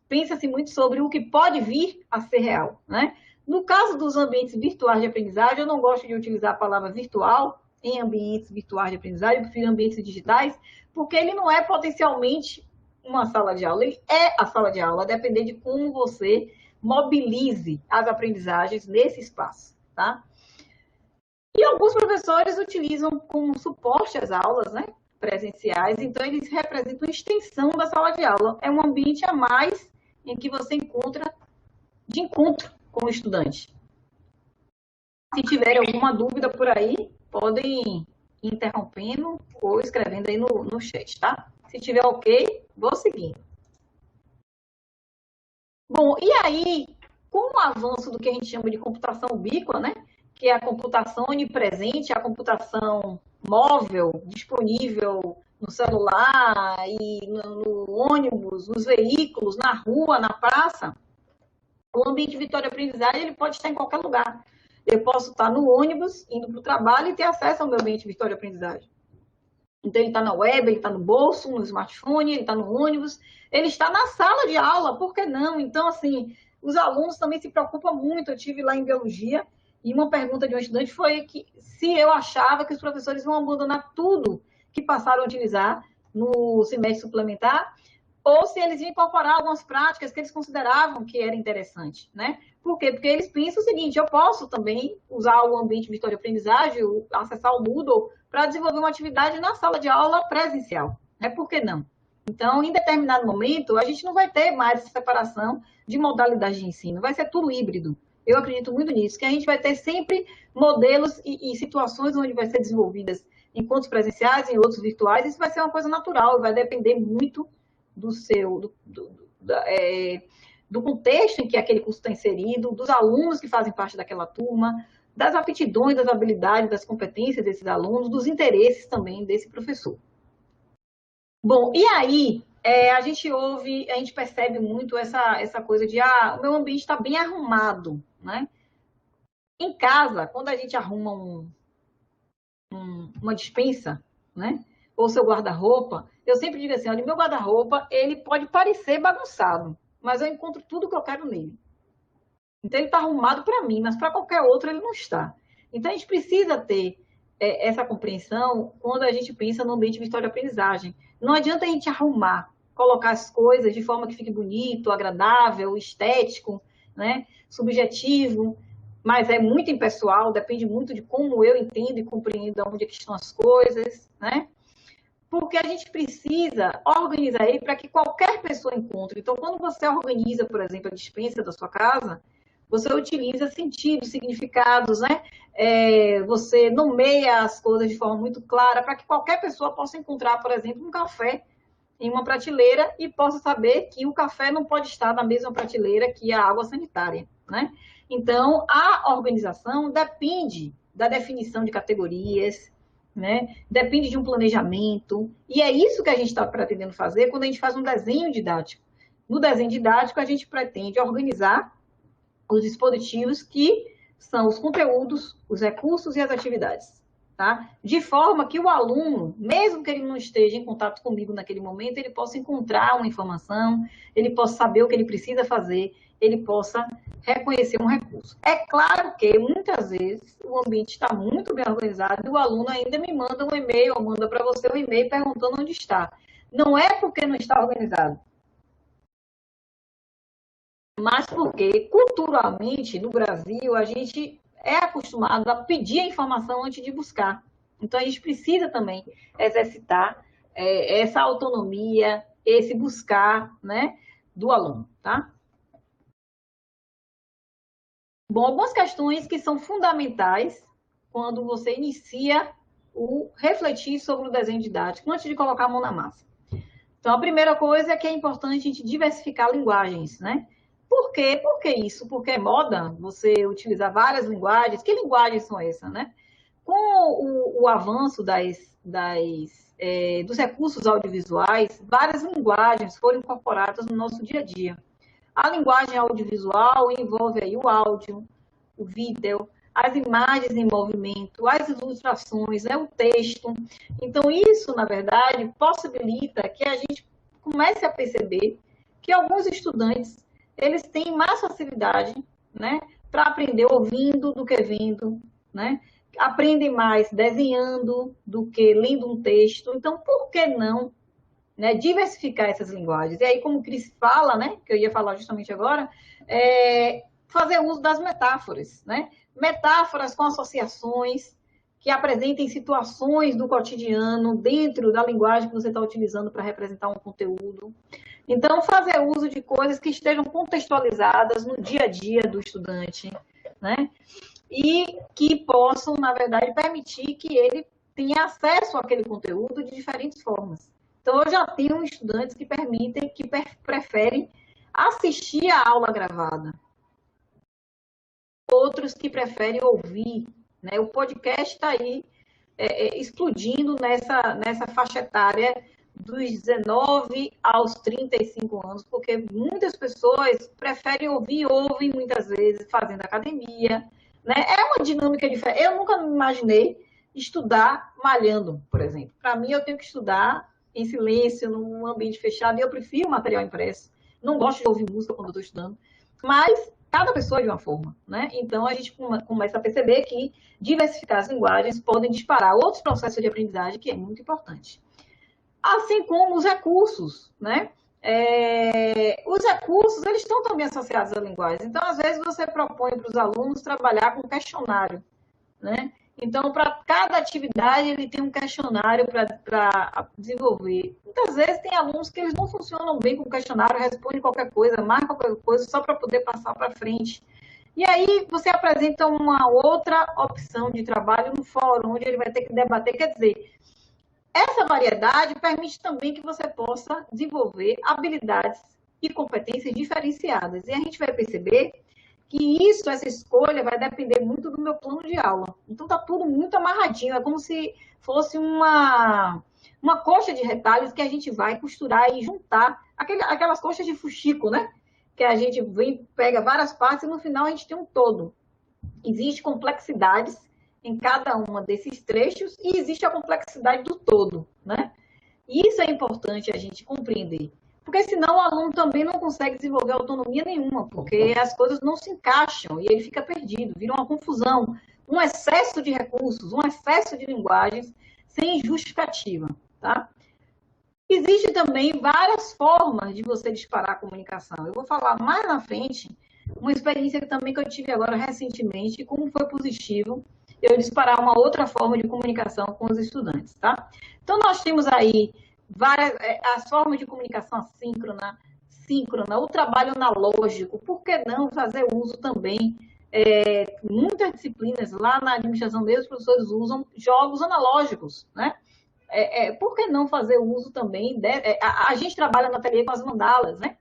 pensa-se muito sobre o que pode vir a ser real, né? No caso dos ambientes virtuais de aprendizagem, eu não gosto de utilizar a palavra virtual em ambientes virtuais de aprendizagem, eu prefiro ambientes digitais, porque ele não é potencialmente uma sala de aula, ele é a sala de aula, a depender de como você mobilize as aprendizagens nesse espaço, tá? E alguns professores utilizam como suporte as aulas, né, presenciais, então eles representam a extensão da sala de aula. É um ambiente a mais em que você encontra de encontro com o estudante. Se tiverem alguma dúvida por aí, podem ir interrompendo ou escrevendo aí no chat, tá? Se tiver ok, vou seguindo. Bom, e aí, com o avanço do que a gente chama de computação ubíqua, né? Que é a computação onipresente, a computação móvel, disponível no celular e no ônibus, nos veículos, na rua, na praça, o ambiente virtual de aprendizagem ele pode estar em qualquer lugar. Eu posso estar no ônibus, indo para o trabalho e ter acesso ao meu ambiente virtual de aprendizagem. Então, ele está na web, ele está no bolso, no smartphone, ele está no ônibus, ele está na sala de aula, por que não? Então, assim, Os alunos também se preocupam muito. Eu tive lá em biologia e uma pergunta de um estudante foi que se eu achava que os professores vão abandonar tudo que passaram a utilizar no semestre suplementar, ou se eles iam incorporar algumas práticas que eles consideravam que era interessante, né? Por quê? Porque eles pensam o seguinte, eu posso também usar o ambiente de aprendizagem, acessar o Moodle, para desenvolver uma atividade na sala de aula presencial, né? Por que não? Então, em determinado momento, a gente não vai ter mais essa separação de modalidade de ensino, vai ser tudo híbrido. Eu acredito muito nisso, que a gente vai ter sempre modelos e situações onde vai ser desenvolvidas encontros presenciais e outros virtuais, isso vai ser uma coisa natural, vai depender muito do contexto em que aquele curso está inserido, dos alunos que fazem parte daquela turma, das aptidões, das habilidades, das competências desses alunos, dos interesses também desse professor. Bom, e aí a gente percebe muito essa coisa de o meu ambiente está bem arrumado, né? Em casa, quando a gente arruma uma despensa, né? Ou seu guarda-roupa, eu sempre digo assim, olha, meu guarda-roupa, ele pode parecer bagunçado, mas eu encontro tudo que eu quero nele. Então, ele está arrumado para mim, mas para qualquer outro ele não está. Então, a gente precisa ter essa compreensão quando a gente pensa no ambiente virtual de aprendizagem. Não adianta a gente arrumar, colocar as coisas de forma que fique bonito, agradável, estético, né? Subjetivo, mas é muito impessoal, depende muito de como eu entendo e compreendo onde estão as coisas, né? Porque a gente precisa organizar ele para que qualquer pessoa encontre. Então, quando você organiza, por exemplo, a despensa da sua casa, você utiliza sentidos, significados, né? Você nomeia as coisas de forma muito clara para que qualquer pessoa possa encontrar, por exemplo, um café em uma prateleira e possa saber que o café não pode estar na mesma prateleira que a água sanitária, né? Então, a organização depende da definição de categorias, né? Depende de um planejamento, e é isso que a gente está pretendendo fazer quando a gente faz um desenho didático. No desenho didático, a gente pretende organizar os dispositivos que são os conteúdos, os recursos e as atividades, tá? De forma que o aluno, mesmo que ele não esteja em contato comigo naquele momento, ele possa encontrar uma informação, ele possa saber o que ele precisa fazer, ele possa reconhecer um recurso. É claro que, muitas vezes, o ambiente está muito bem organizado e o aluno ainda me manda um e-mail, ou manda para você um e-mail perguntando onde está. Não é porque não está organizado, mas porque, culturalmente, no Brasil, a gente é acostumado a pedir a informação antes de buscar. Então, a gente precisa também exercitar essa autonomia, esse buscar, né, do aluno, tá? Bom, algumas questões que são fundamentais quando você inicia o refletir sobre o desenho didático, antes de colocar a mão na massa. Então, a primeira coisa é que é importante a gente diversificar linguagens, né? Por quê? Por que isso? Porque é moda você utilizar várias linguagens. Que linguagens são essas, né? Com o avanço dos recursos audiovisuais, várias linguagens foram incorporadas no nosso dia a dia. A linguagem audiovisual envolve aí o áudio, o vídeo, as imagens em movimento, as ilustrações, né, o texto. Então, isso, na verdade, possibilita que a gente comece a perceber que alguns estudantes eles têm mais facilidade, né, para aprender ouvindo do que vendo, né? Aprendem mais desenhando do que lendo um texto. Então, por que não, né, diversificar essas linguagens? E aí, como o Cris fala, né, que eu ia falar justamente agora, fazer uso das metáforas, né? Metáforas com associações que apresentem situações do cotidiano dentro da linguagem que você está utilizando para representar um conteúdo. Então, fazer uso de coisas que estejam contextualizadas no dia a dia do estudante, né? E que possam, na verdade, permitir que ele tenha acesso àquele conteúdo de diferentes formas. Então, eu já tenho estudantes que preferem assistir a aula gravada. Outros que preferem ouvir, né? O podcast está aí explodindo nessa faixa etária dos 19 aos 35 anos, porque muitas pessoas preferem ouvir e ouvem muitas vezes fazendo academia, né? É uma dinâmica diferente. Eu nunca me imaginei estudar malhando, por exemplo. Para mim, eu tenho que estudar em silêncio, num ambiente fechado, e eu prefiro material impresso. Não gosto de ouvir música quando eu estou estudando. Mas cada pessoa é de uma forma, né? Então, a gente começa a perceber que diversificar as linguagens podem disparar outros processos de aprendizagem, que é muito importante. Assim como os recursos, né? Os recursos, eles estão também associados à linguagem. Então, às vezes, você propõe para os alunos trabalhar com questionário, né? Então, para cada atividade, ele tem um questionário para desenvolver. Muitas vezes, tem alunos que eles não funcionam bem com o questionário, respondem qualquer coisa, marcam qualquer coisa, só para poder passar para frente. E aí, você apresenta uma outra opção de trabalho no fórum, onde ele vai ter que debater. Quer dizer, essa variedade permite também que você possa desenvolver habilidades e competências diferenciadas. E a gente vai perceber que essa escolha vai depender muito do meu plano de aula. Então, está tudo muito amarradinho. É como se fosse uma coxa de retalhos que a gente vai costurar e juntar. Aquelas coxas de fuxico, né? Que a gente pega várias partes e no final a gente tem um todo. Existem complexidades em cada uma desses trechos e existe a complexidade do todo, né? E isso é importante a gente compreender. Porque senão o aluno também não consegue desenvolver autonomia nenhuma, porque as coisas não se encaixam e ele fica perdido, vira uma confusão, um excesso de recursos, um excesso de linguagens sem justificativa, tá? Existem também várias formas de você disparar a comunicação. Eu vou falar mais na frente uma experiência também que eu tive agora recentemente e como foi positivo eu disparar uma outra forma de comunicação com os estudantes, tá? Então, nós temos aí as formas de comunicação assíncrona, síncrona, o trabalho analógico, por que não fazer uso também? Muitas disciplinas, lá na administração mesmo, os professores usam jogos analógicos, né? Por que não fazer uso também? A gente trabalha no ateliê com as mandalas, né?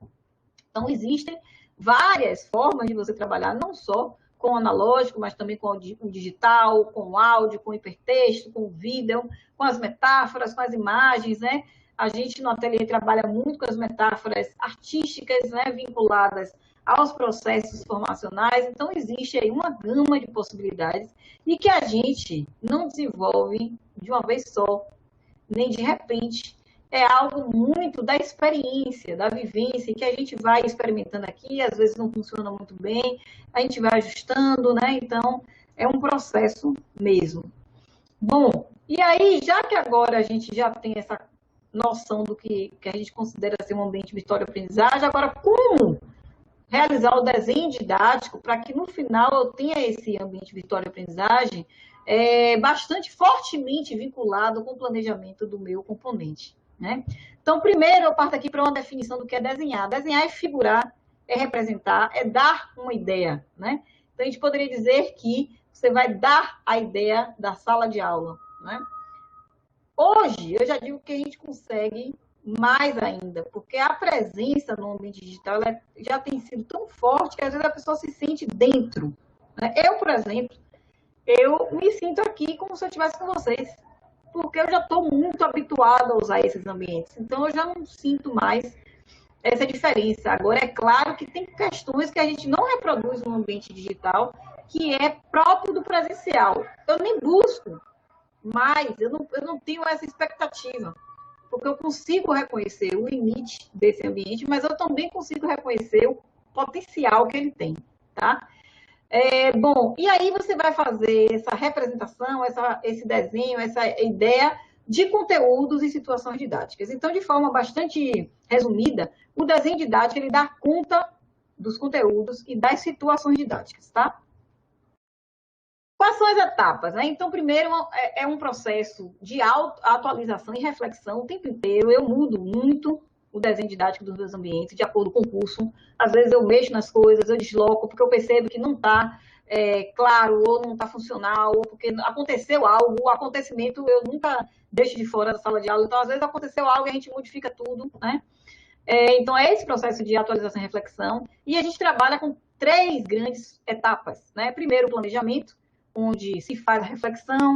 Então, existem várias formas de você trabalhar, não só com o analógico, mas também com o digital, com o áudio, com o hipertexto, com o vídeo, com as metáforas, com as imagens, né? A gente no ateliê trabalha muito com as metáforas artísticas, né, vinculadas aos processos formacionais. Então, existe aí uma gama de possibilidades e que a gente não desenvolve de uma vez só, nem de repente. É algo muito da experiência, da vivência, que a gente vai experimentando aqui, às vezes não funciona muito bem, a gente vai ajustando, né? Então, é um processo mesmo. Bom, e aí, já que agora a gente já tem essa noção do que a gente considera ser um ambiente virtual de aprendizagem, agora como realizar o desenho didático para que no final eu tenha esse ambiente virtual de aprendizagem bastante fortemente vinculado com o planejamento do meu componente, né? Então, primeiro eu parto aqui para uma definição do que é desenhar. Desenhar é figurar, é representar, é dar uma ideia, né? Então, a gente poderia dizer que você vai dar a ideia da sala de aula, né? Hoje, eu já digo que a gente consegue mais ainda, porque a presença no ambiente digital já tem sido tão forte que às vezes a pessoa se sente dentro, né? Eu, por exemplo, eu me sinto aqui como se eu estivesse com vocês, porque eu já estou muito habituada a usar esses ambientes. Então, eu já não sinto mais essa diferença. Agora, é claro que tem questões que a gente não reproduz no ambiente digital, que é próprio do presencial. Eu nem busco, mas eu não tenho essa expectativa, porque eu consigo reconhecer o limite desse ambiente, mas eu também consigo reconhecer o potencial que ele tem, tá? Bom, e aí você vai fazer essa representação, esse desenho, essa ideia de conteúdos e situações didáticas. Então, de forma bastante resumida, o desenho didático ele dá conta dos conteúdos e das situações didáticas, tá? Quais são as etapas, né? Então, primeiro é um processo de atualização e reflexão o tempo inteiro. Eu mudo muito o desenho didático dos meus ambientes, de acordo com o curso. Às vezes eu mexo nas coisas, eu desloco, porque eu percebo que não está claro, ou não está funcional, ou porque aconteceu algo, o acontecimento eu nunca deixo de fora da sala de aula. Então, às vezes aconteceu algo e a gente modifica tudo, né? Então, é esse processo de atualização e reflexão. E a gente trabalha com 3 grandes etapas, né? Primeiro, o planejamento, onde se faz a reflexão,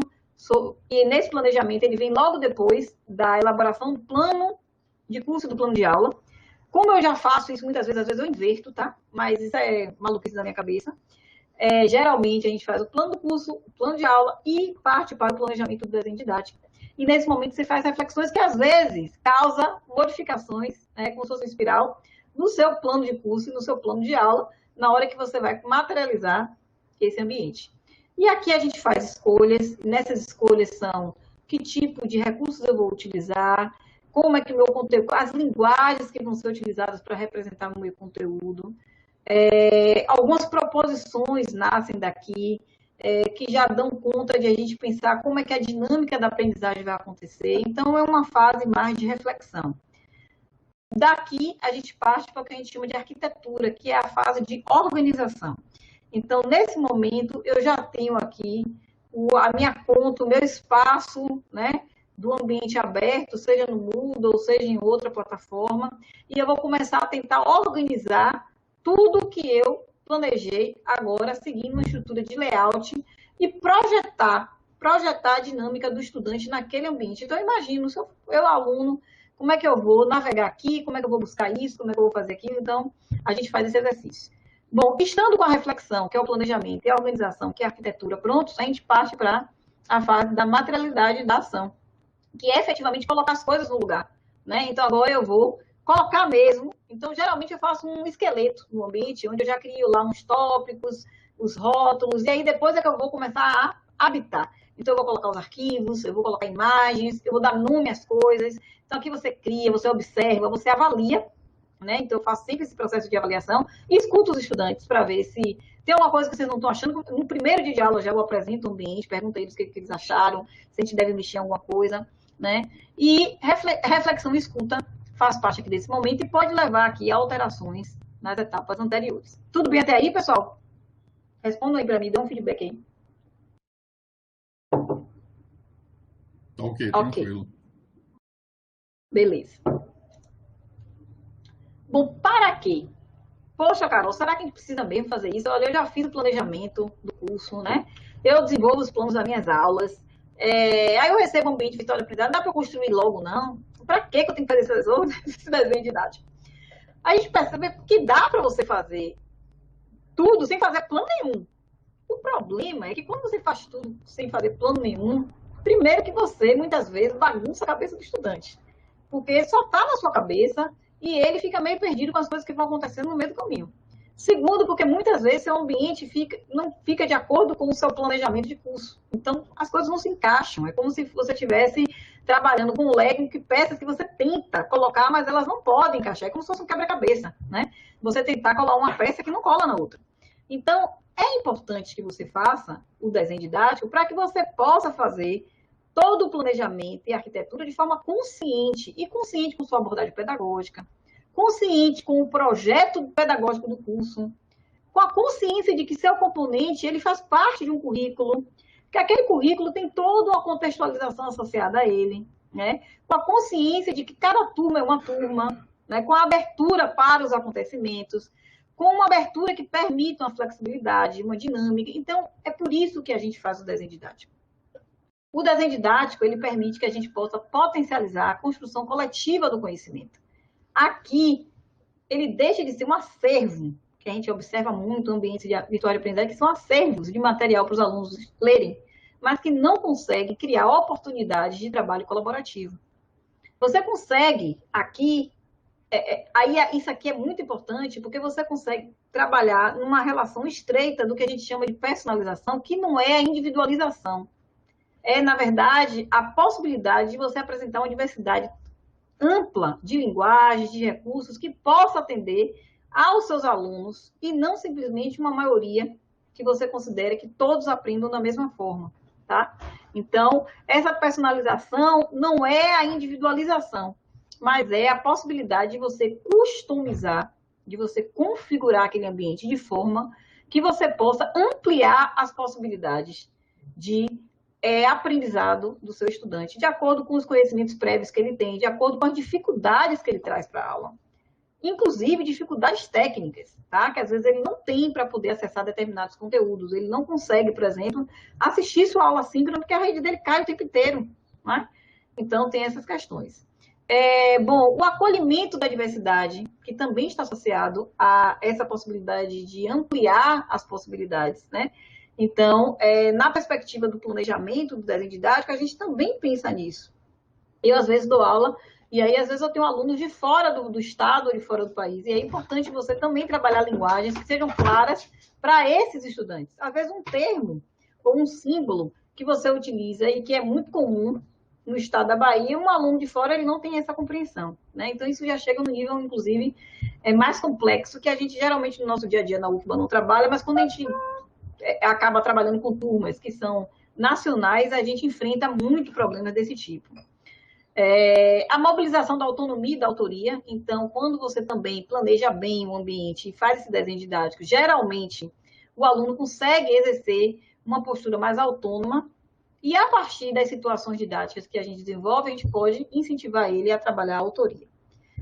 e nesse planejamento ele vem logo depois da elaboração do plano de curso e do plano de aula. Como eu já faço isso muitas vezes, às vezes eu inverto, tá? Mas isso é maluquice da minha cabeça. Geralmente a gente faz o plano do curso, o plano de aula e parte para o planejamento do desenho didático. E nesse momento você faz reflexões que às vezes causa modificações, né, como se fosse uma espiral, no seu plano de curso e no seu plano de aula, na hora que você vai materializar esse ambiente. E aqui a gente faz escolhas, nessas escolhas são que tipo de recursos eu vou utilizar, como é que o meu conteúdo, as linguagens que vão ser utilizadas para representar o meu conteúdo. Algumas proposições nascem daqui, que já dão conta de a gente pensar como é que a dinâmica da aprendizagem vai acontecer. Então, é uma fase mais de reflexão. Daqui, a gente parte para o que a gente chama de arquitetura, que é a fase de organização. Então, nesse momento, eu já tenho aqui a minha conta, o meu espaço, né, do ambiente aberto, seja no Moodle, ou seja em outra plataforma, e eu vou começar a tentar organizar tudo que eu planejei agora, seguindo uma estrutura de layout e projetar a dinâmica do estudante naquele ambiente. Então, eu imagino, se eu aluno, como é que eu vou navegar aqui, como é que eu vou buscar isso, como é que eu vou fazer aquilo. Então, a gente faz esse exercício. Bom, estando com a reflexão, que é o planejamento, e a organização, que é a arquitetura, prontos, a gente parte para a fase da materialidade da ação, que é efetivamente colocar as coisas no lugar, né? Então, agora eu vou colocar mesmo. Então, geralmente, eu faço um esqueleto no ambiente, onde eu já crio lá uns tópicos, os rótulos, e aí depois é que eu vou começar a habitar. Então, eu vou colocar os arquivos, eu vou colocar imagens, eu vou dar nome às coisas. Então, aqui você cria, você observa, você avalia, né? Então, eu faço sempre esse processo de avaliação e escuto os estudantes para ver se tem alguma coisa que vocês não estão achando. No primeiro dia de aula, já eu apresento o ambiente, pergunto a eles o que eles acharam, se a gente deve mexer em alguma coisa, né? E reflexão e escuta faz parte aqui desse momento e pode levar aqui a alterações nas etapas anteriores. Tudo bem até aí, pessoal? Respondam aí para mim, dê um feedback aí. Ok, tranquilo. Beleza. Bom, para quê? Poxa, Carol, será que a gente precisa mesmo fazer isso? Olha, eu já fiz o planejamento do curso, né? Eu desenvolvo os planos das minhas aulas. Aí eu recebo um ambiente virtual de aprendizagem. Não dá para eu construir logo, não? Para que eu tenho que fazer esse desenho didático? A gente percebe que dá para você fazer tudo sem fazer plano nenhum. O problema é que quando você faz tudo sem fazer plano nenhum, primeiro que você, muitas vezes, bagunça a cabeça do estudante. Porque só está na sua cabeça e ele fica meio perdido com as coisas que vão acontecendo no meio do caminho. Segundo, porque muitas vezes seu ambiente não fica de acordo com o seu planejamento de curso. Então, as coisas não se encaixam. É como se você estivesse trabalhando com um leque de peças que você tenta colocar, mas elas não podem encaixar. É como se fosse um quebra-cabeça, né? Você tentar colar uma peça que não cola na outra. Então, é importante que você faça o desenho didático para que você possa fazer todo o planejamento e arquitetura de forma consciente, e consciente com sua abordagem pedagógica, consciente com o projeto pedagógico do curso, com a consciência de que seu componente ele faz parte de um currículo, que aquele currículo tem toda uma contextualização associada a ele, né? Com a consciência de que cada turma é uma turma, né? Com a abertura para os acontecimentos, com uma abertura que permita uma flexibilidade, uma dinâmica. Então, é por isso que a gente faz o desenho didático. O desenho didático, ele permite que a gente possa potencializar a construção coletiva do conhecimento. Aqui, ele deixa de ser um acervo, que a gente observa muito no ambiente de virtual de aprendizagem, que são acervos de material para os alunos lerem, mas que não conseguem criar oportunidades de trabalho colaborativo. Você consegue aqui, isso aqui é muito importante, porque você consegue trabalhar numa relação estreita do que a gente chama de personalização, que não é a individualização. É, na verdade, a possibilidade de você apresentar uma diversidade ampla de linguagens, de recursos, que possa atender aos seus alunos e não simplesmente uma maioria que você considere que todos aprendam da mesma forma, tá? Então, essa personalização não é a individualização, mas é a possibilidade de você customizar, de você configurar aquele ambiente de forma que você possa ampliar as possibilidades de aprendizado do seu estudante, de acordo com os conhecimentos prévios que ele tem, de acordo com as dificuldades que ele traz para a aula. Inclusive dificuldades técnicas, tá? Que às vezes ele não tem para poder acessar determinados conteúdos. Ele não consegue, por exemplo, assistir sua aula síncrona porque a rede dele cai o tempo inteiro, né? Então, tem essas questões. Bom, o acolhimento da diversidade, que também está associado a essa possibilidade de ampliar as possibilidades, né? Então, na perspectiva do planejamento do desenho didático, a gente também pensa nisso. Eu, às vezes, dou aula E aí, às vezes, eu tenho alunos de fora do estado ou de fora do país. E é importante você também trabalhar linguagens que sejam claras para esses estudantes. Às vezes, um termo ou um símbolo que você utiliza e que é muito comum no estado da Bahia, um aluno de fora ele não tem essa compreensão, né? Então, isso já chega no nível, inclusive, mais complexo, que a gente geralmente no nosso dia a dia na UFBA não trabalha, mas quando a gente acaba trabalhando com turmas que são nacionais, a gente enfrenta muito problemas desse tipo. A mobilização da autonomia e da autoria. Então, quando você também planeja bem o ambiente e faz esse desenho didático, geralmente o aluno consegue exercer uma postura mais autônoma e, a partir das situações didáticas que a gente desenvolve, a gente pode incentivar ele a trabalhar a autoria.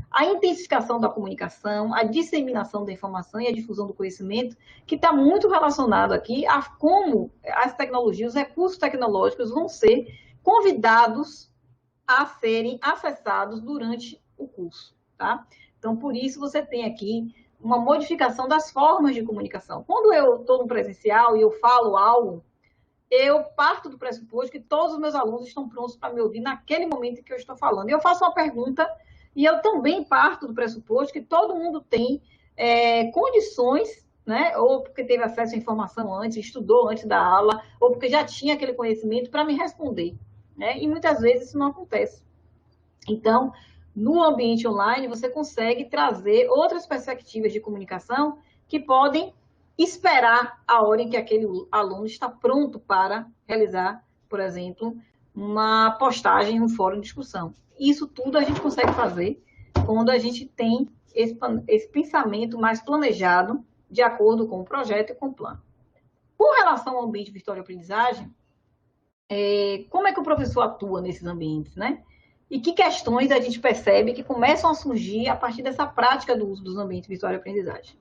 A intensificação da comunicação, a disseminação da informação e a difusão do conhecimento, que está muito relacionado aqui a como as tecnologias, os recursos tecnológicos vão ser convidados a serem acessados durante o curso, tá? Então, por isso, você tem aqui uma modificação das formas de comunicação. Quando eu estou no presencial e eu falo algo, eu parto do pressuposto que todos os meus alunos estão prontos para me ouvir naquele momento em que eu estou falando. Eu faço uma pergunta e eu também parto do pressuposto que todo mundo tem condições, né? Ou porque teve acesso à informação antes, estudou antes da aula, ou porque já tinha aquele conhecimento para me responder, né? E muitas vezes isso não acontece. Então, no ambiente online, você consegue trazer outras perspectivas de comunicação que podem esperar a hora em que aquele aluno está pronto para realizar, por exemplo, uma postagem em um fórum de discussão. Isso tudo a gente consegue fazer quando a gente tem esse pensamento mais planejado de acordo com o projeto e com o plano. Com relação ao ambiente virtual de aprendizagem, como é que o professor atua nesses ambientes, né? E que questões a gente percebe que começam a surgir a partir dessa prática do uso dos ambientes virtuais de aprendizagem?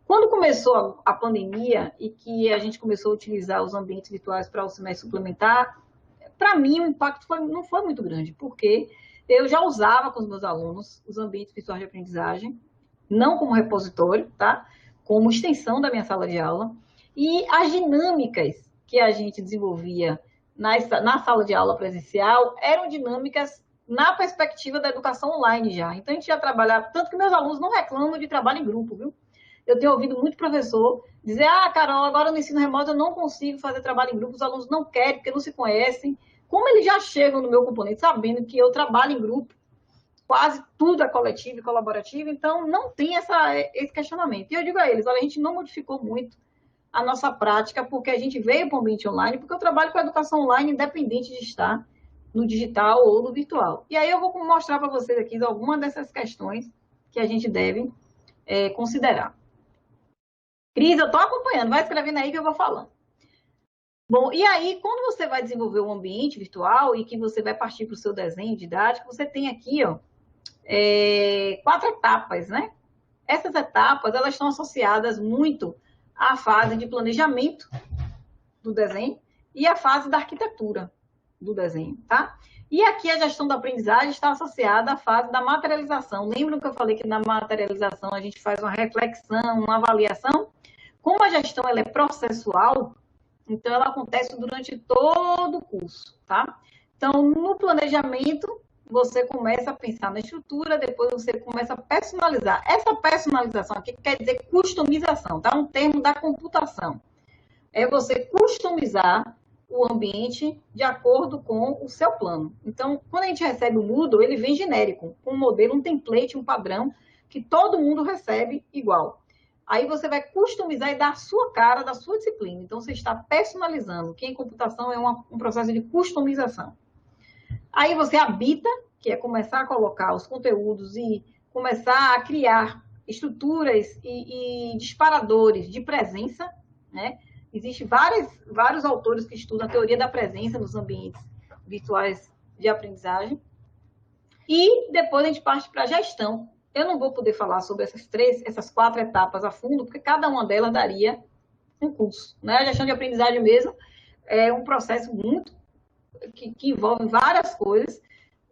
Quando começou a pandemia e que a gente começou a utilizar os ambientes virtuais para o semestre suplementar, para mim o impacto não foi muito grande, porque eu já usava com os meus alunos os ambientes virtuais de aprendizagem, não como repositório, tá? Como extensão da minha sala de aula, e as dinâmicas que a gente desenvolvia na sala de aula presencial eram dinâmicas na perspectiva da educação online já. Então, a gente já trabalhava, tanto que meus alunos não reclamam de trabalho em grupo, viu? Eu tenho ouvido muito professor dizer, Carol, agora no ensino remoto eu não consigo fazer trabalho em grupo, os alunos não querem, porque não se conhecem. Como eles já chegam no meu componente sabendo que eu trabalho em grupo, quase tudo é coletivo e colaborativo, então não tem esse questionamento. E eu digo a eles, olha, a gente não modificou muito a nossa prática, porque a gente veio para o ambiente online, porque eu trabalho com a educação online, independente de estar no digital ou no virtual. E aí eu vou mostrar para vocês aqui algumas dessas questões que a gente deve considerar. Cris, eu estou acompanhando, vai escrevendo aí que eu vou falando. Bom, e aí, quando você vai desenvolver um ambiente virtual e que você vai partir para o seu desenho didático, você tem aqui, ó, 4 etapas, né? Essas etapas, elas estão associadas muito à fase de planejamento do desenho e à fase da arquitetura do desenho, tá? E aqui a gestão da aprendizagem está associada à fase da materialização. Lembram que eu falei que na materialização a gente faz uma reflexão, uma avaliação? Como a gestão ela é processual, então ela acontece durante todo o curso, tá? Então, no planejamento, você começa a pensar na estrutura, depois você começa a personalizar. Essa personalização aqui quer dizer customização, tá? Um termo da computação. É você customizar o ambiente de acordo com o seu plano. Então, quando a gente recebe o Moodle, ele vem genérico, com um modelo, um template, um padrão, que todo mundo recebe igual. Aí você vai customizar e dar a sua cara da sua disciplina. Então, você está personalizando, que em computação é um processo de customização. Aí você habita, que é começar a colocar os conteúdos e começar a criar estruturas e disparadores de presença, né? Existem vários autores que estudam a teoria da presença nos ambientes virtuais de aprendizagem. E depois a gente parte para a gestão. Eu não vou poder falar sobre essas 4 etapas a fundo, porque cada uma delas daria um curso, né? A gestão de aprendizagem mesmo é um processo muito que envolve várias coisas,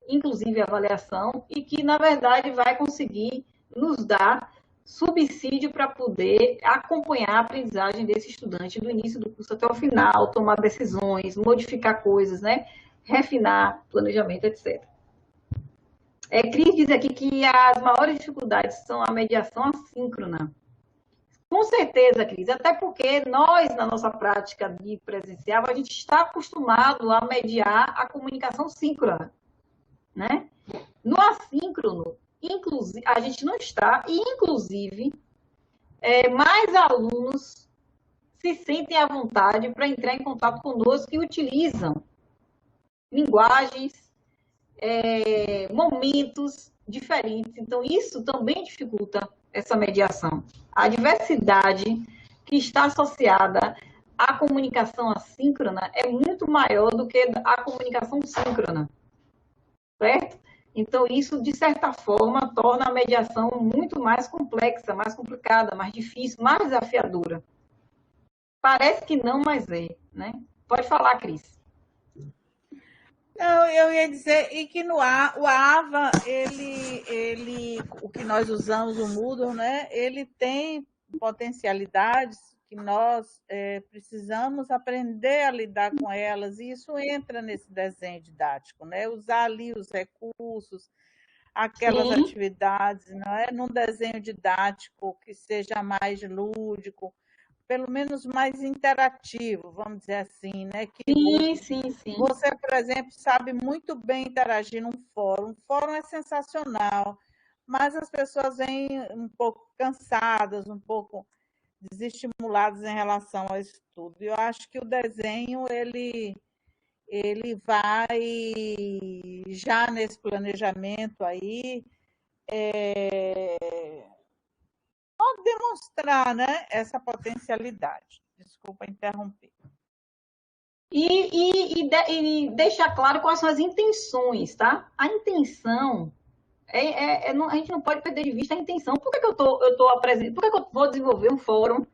inclusive avaliação, e que, na verdade, vai conseguir nos dar subsídio para poder acompanhar a aprendizagem desse estudante do início do curso até o final, tomar decisões, modificar coisas, né? Refinar planejamento, etc. Cris diz aqui que as maiores dificuldades são a mediação assíncrona. Com certeza, Cris, até porque nós, na nossa prática de presencial, a gente está acostumado a mediar a comunicação síncrona, né? No assíncrono, inclusive, a gente não está, e inclusive, mais alunos se sentem à vontade para entrar em contato conosco e utilizam linguagens, momentos diferentes. Então, isso também dificulta essa mediação. A diversidade que está associada à comunicação assíncrona é muito maior do que a comunicação síncrona, certo? Então, isso, de certa forma, torna a mediação muito mais complexa, mais complicada, mais difícil, mais desafiadora. Parece que não, mas é, né? Pode falar, Cris. Não, eu ia dizer, e que o AVA, o que nós usamos, o Moodle, né? Ele tem potencialidades que nós precisamos aprender a lidar com elas, e isso entra nesse desenho didático, né? Usar ali os recursos, aquelas Sim. atividades, não é? Num desenho didático que seja mais lúdico, pelo menos mais interativo, vamos dizer assim, né? Que Sim. você, por exemplo, sabe muito bem interagir num fórum. O fórum é sensacional, mas as pessoas vêm um pouco cansadas, um pouco desestimuladas em relação ao estudo. Eu acho que o desenho, ele vai já nesse planejamento aí, pode demonstrar, né, essa potencialidade. Desculpa interromper. E deixar claro quais são as intenções, tá? A intenção, a gente não pode perder de vista a intenção. Por que eu tô apresentando? Por que eu vou desenvolver um fórum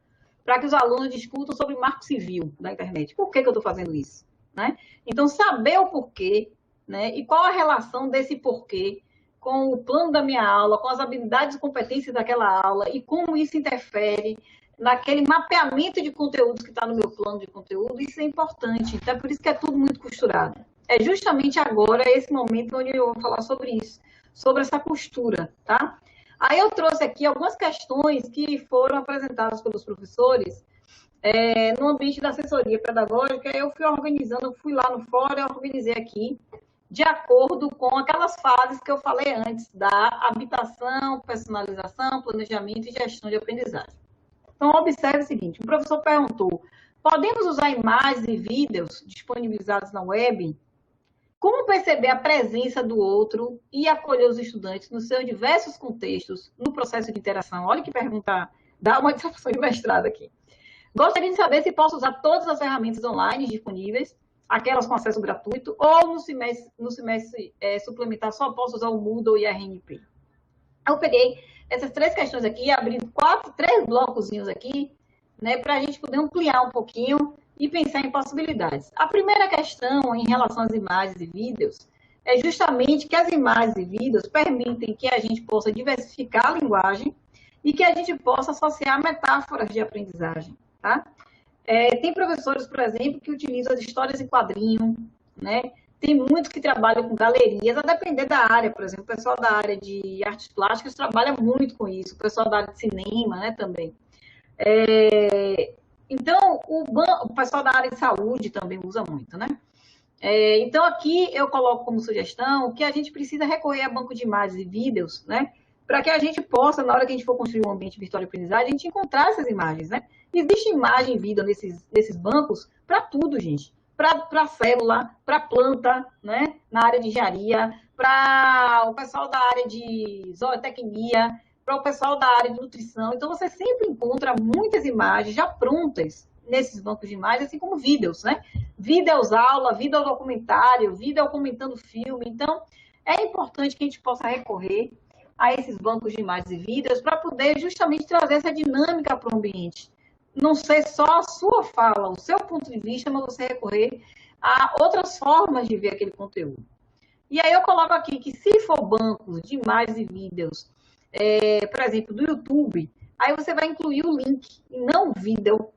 para que os alunos discutam sobre marco civil da internet? Por que eu estou fazendo isso? Né? Então, saber o porquê, né? E qual a relação desse porquê com o plano da minha aula, com as habilidades e competências daquela aula e como isso interfere naquele mapeamento de conteúdos que está no meu plano de conteúdo, isso é importante. Então, é por isso que é tudo muito costurado. É justamente agora, esse momento, onde eu vou falar sobre isso, sobre essa costura, tá? Aí eu trouxe aqui algumas questões que foram apresentadas pelos professores no ambiente da assessoria pedagógica. Eu fui organizando, fui lá no fórum, eu organizei aqui, de acordo com aquelas fases que eu falei antes, da habitação, personalização, planejamento e gestão de aprendizagem. Então, observe o seguinte, o professor perguntou, podemos usar imagens e vídeos disponibilizados na web? Como perceber a presença do outro e acolher os estudantes nos seus diversos contextos no processo de interação? Olha que pergunta, dá uma dissertação de mestrado aqui. Gostaria de saber se posso usar todas as ferramentas online disponíveis, aquelas com acesso gratuito, ou no semestre suplementar só posso usar o Moodle e a RNP. Eu peguei essas 3 questões aqui, abri 3 blocozinhos aqui, né, para a gente poder ampliar um pouquinho e pensar em possibilidades. A primeira questão em relação às imagens e vídeos é justamente que as imagens e vídeos permitem que a gente possa diversificar a linguagem e que a gente possa associar metáforas de aprendizagem, tá? Tem professores, por exemplo, que utilizam as histórias em quadrinho, né? Tem muitos que trabalham com galerias, a depender da área, por exemplo, o pessoal da área de artes plásticas trabalha muito com isso, o pessoal da área de cinema, né, também. Então, o pessoal da área de saúde também usa muito, né? Então, aqui eu coloco como sugestão que a gente precisa recorrer a banco de imagens e vídeos, né? Para que a gente possa, na hora que a gente for construir um ambiente virtual de aprendizagem, a gente encontrar essas imagens, né? Existe imagem e vídeo nesses bancos para tudo, gente. Para célula, para planta, né? Na área de engenharia, para o pessoal da área de zootecnia, para o pessoal da área de nutrição. Então, você sempre encontra muitas imagens já prontas nesses bancos de imagens, assim como vídeos, né? Vídeos aula, vídeo documentário, vídeo comentando filme. Então, é importante que a gente possa recorrer a esses bancos de imagens e vídeos para poder justamente trazer essa dinâmica para o ambiente. Não ser só a sua fala, o seu ponto de vista, mas você recorrer a outras formas de ver aquele conteúdo. E aí eu coloco aqui que se for bancos de imagens e vídeos, por exemplo, do YouTube, aí você vai incluir o link, e não o vídeo,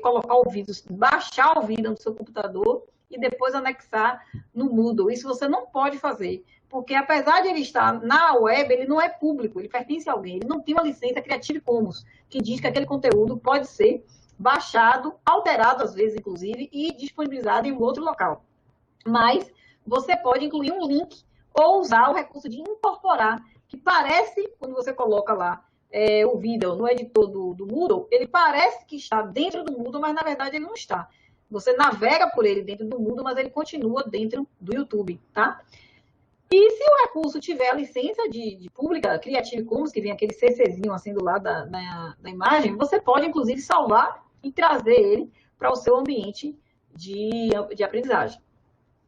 colocar o vídeo, baixar o vídeo no seu computador e depois anexar no Moodle. Isso você não pode fazer, porque apesar de ele estar na web, ele não é público, ele pertence a alguém, ele não tem uma licença Creative Commons, que diz que aquele conteúdo pode ser baixado, alterado às vezes, inclusive, e disponibilizado em um outro local. Mas você pode incluir um link ou usar o recurso de incorporar, que parece, quando você coloca lá o vídeo no editor do Moodle, ele parece que está dentro do Moodle, mas na verdade ele não está. Você navega por ele dentro do Moodle, mas ele continua dentro do YouTube, tá? E se o recurso tiver a licença de pública, Creative Commons, que vem aquele CCzinho assim do lado da imagem, você pode, inclusive, salvar e trazer ele para o seu ambiente de aprendizagem.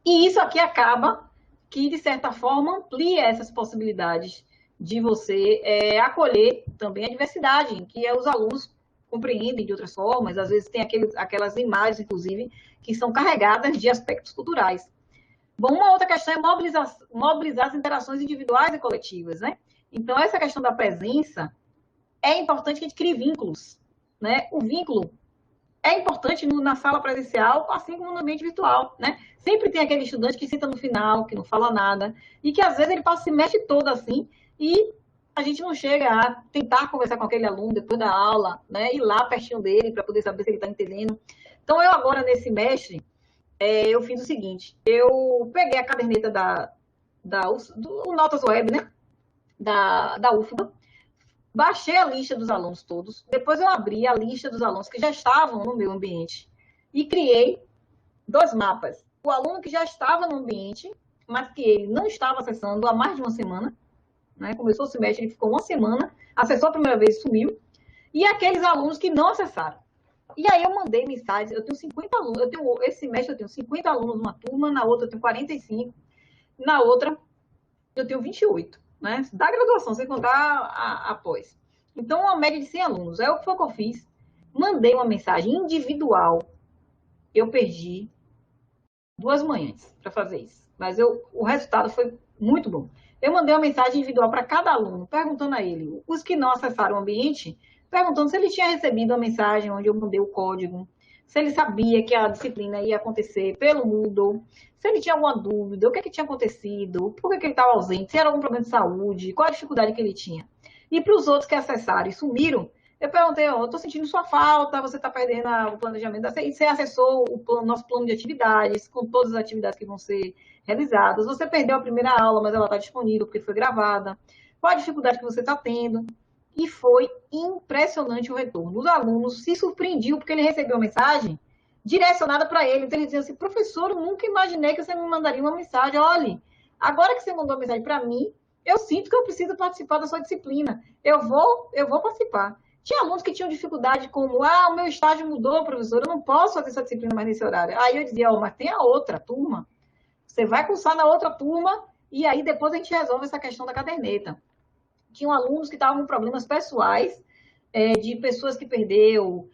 E isso aqui acaba que, de certa forma, amplia essas possibilidades de você acolher também a diversidade, em que os alunos compreendem de outras formas, às vezes tem aquelas imagens, inclusive, que são carregadas de aspectos culturais. Bom, uma outra questão é mobilizar as interações individuais e coletivas, né? Então, essa questão da presença, é importante que a gente crie vínculos, né? O vínculo é importante na sala presencial, assim como no ambiente virtual, né? Sempre tem aquele estudante que senta no final, que não fala nada, e que às vezes ele se mexe todo assim, e a gente não chega a tentar conversar com aquele aluno depois da aula, né? Ir lá pertinho dele para poder saber se ele está entendendo. Então, eu agora, nesse semestre, eu fiz o seguinte, eu peguei a caderneta do Notas Web, né? Da UFBA, baixei a lista dos alunos todos, depois eu abri a lista dos alunos que já estavam no meu ambiente e criei 2 mapas. O aluno que já estava no ambiente, mas que ele não estava acessando há mais de uma semana, né? Começou o semestre, ele ficou uma semana, acessou a primeira vez e sumiu, e aqueles alunos que não acessaram. E aí eu mandei mensagens, eu tenho 50 alunos, esse semestre eu tenho 50 alunos numa turma, na outra eu tenho 45, na outra eu tenho 28. Né? Da graduação, sem contar após. Então, uma média de 100 alunos. É o que foi que eu fiz. Mandei uma mensagem individual. Eu perdi 2 manhãs para fazer isso. Mas o resultado foi muito bom. Eu mandei uma mensagem individual para cada aluno, perguntando a ele, os que não acessaram o ambiente, perguntando se ele tinha recebido a mensagem onde eu mandei o código, se ele sabia que a disciplina ia acontecer pelo Moodle, se ele tinha alguma dúvida, o que tinha acontecido, por que ele estava ausente, se era algum problema de saúde, qual a dificuldade que ele tinha. E para os outros que acessaram e sumiram, eu perguntei, eu estou sentindo sua falta, você está perdendo o planejamento, você acessou nosso plano de atividades, com todas as atividades que vão ser realizadas, você perdeu a primeira aula, mas ela está disponível porque foi gravada, qual a dificuldade que você está tendo. E foi impressionante o retorno. Os alunos se surpreendiam porque ele recebeu uma mensagem direcionada para ele. Então, ele dizia assim, professor, eu nunca imaginei que você me mandaria uma mensagem. Olha, agora que você mandou uma mensagem para mim, eu sinto que eu preciso participar da sua disciplina. Eu vou participar. Tinha alunos que tinham dificuldade como, o meu estágio mudou, professor, eu não posso fazer essa disciplina mais nesse horário. Aí eu dizia, mas tem a outra turma. Você vai cursar na outra turma e aí depois a gente resolve essa questão da caderneta. Tinham alunos que estavam com problemas pessoais, de pessoas que perdeu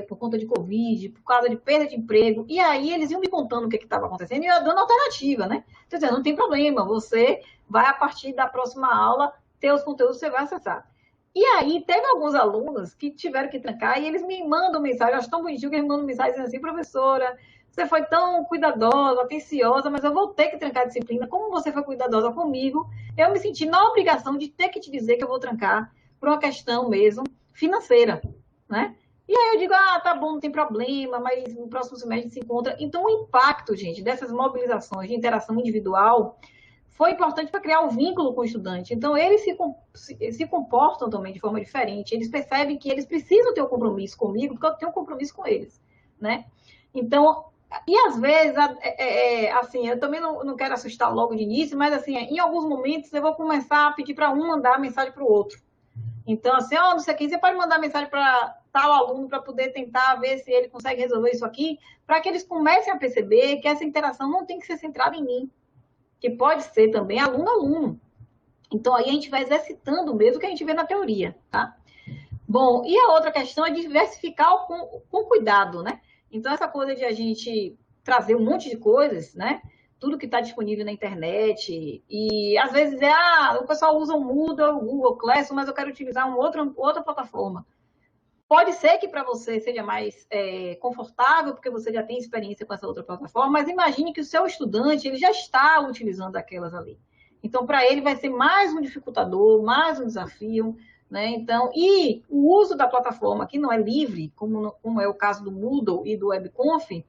por conta de Covid, por causa de perda de emprego, e aí eles iam me contando o que estava acontecendo e eu dando alternativa, né? Quer dizer, não tem problema, você vai, a partir da próxima aula, ter os conteúdos que você vai acessar. E aí, teve alguns alunos que tiveram que trancar e eles me mandam mensagem, eu acho tão bonitinho que eles mandam mensagem dizendo assim, professora, você foi tão cuidadosa, atenciosa, mas eu vou ter que trancar a disciplina. Como você foi cuidadosa comigo, eu me senti na obrigação de ter que te dizer que eu vou trancar por uma questão mesmo financeira, né? E aí eu digo, tá bom, não tem problema, mas no próximo semestre se encontra. Então, o impacto, gente, dessas mobilizações de interação individual foi importante para criar um vínculo com o estudante. Então, eles se comportam também de forma diferente. Eles percebem que eles precisam ter um compromisso comigo, porque eu tenho um compromisso com eles, né? Então, e às vezes, assim, eu também não quero assustar logo de início, mas assim, em alguns momentos eu vou começar a pedir para um mandar mensagem para o outro. Então, assim, não sei quem, você pode mandar mensagem para tal aluno para poder tentar ver se ele consegue resolver isso aqui, para que eles comecem a perceber que essa interação não tem que ser centrada em mim, que pode ser também aluno-aluno. Então, aí a gente vai exercitando mesmo o que a gente vê na teoria, tá? Bom, e a outra questão é diversificar com cuidado, né? Então, essa coisa de a gente trazer um monte de coisas, né? Tudo que está disponível na internet. E, às vezes, o pessoal usa o Moodle, o Google Classroom, mas eu quero utilizar outra plataforma. Pode ser que para você seja mais confortável, porque você já tem experiência com essa outra plataforma, mas imagine que o seu estudante ele já está utilizando aquelas ali. Então, para ele vai ser mais um dificultador, mais um desafio, né? Então, e o uso da plataforma, que não é livre, como é o caso do Moodle e do WebConf,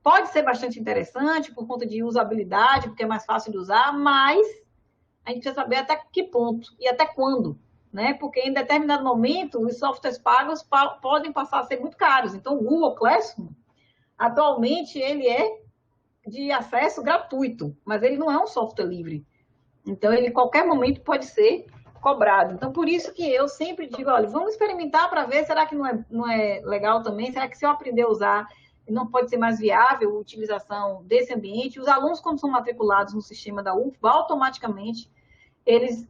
pode ser bastante interessante por conta de usabilidade, porque é mais fácil de usar, mas a gente precisa saber até que ponto e até quando, né? Porque em determinado momento os softwares pagos podem passar a ser muito caros. Então, o Google Classroom, atualmente, ele é de acesso gratuito, mas ele não é um software livre. Então, ele em qualquer momento pode ser cobrado. Então, por isso que eu sempre digo, olha, vamos experimentar para ver, será que não é legal também? Será que se eu aprender a usar, não pode ser mais viável a utilização desse ambiente? Os alunos, quando são matriculados no sistema da UFBA, automaticamente, eles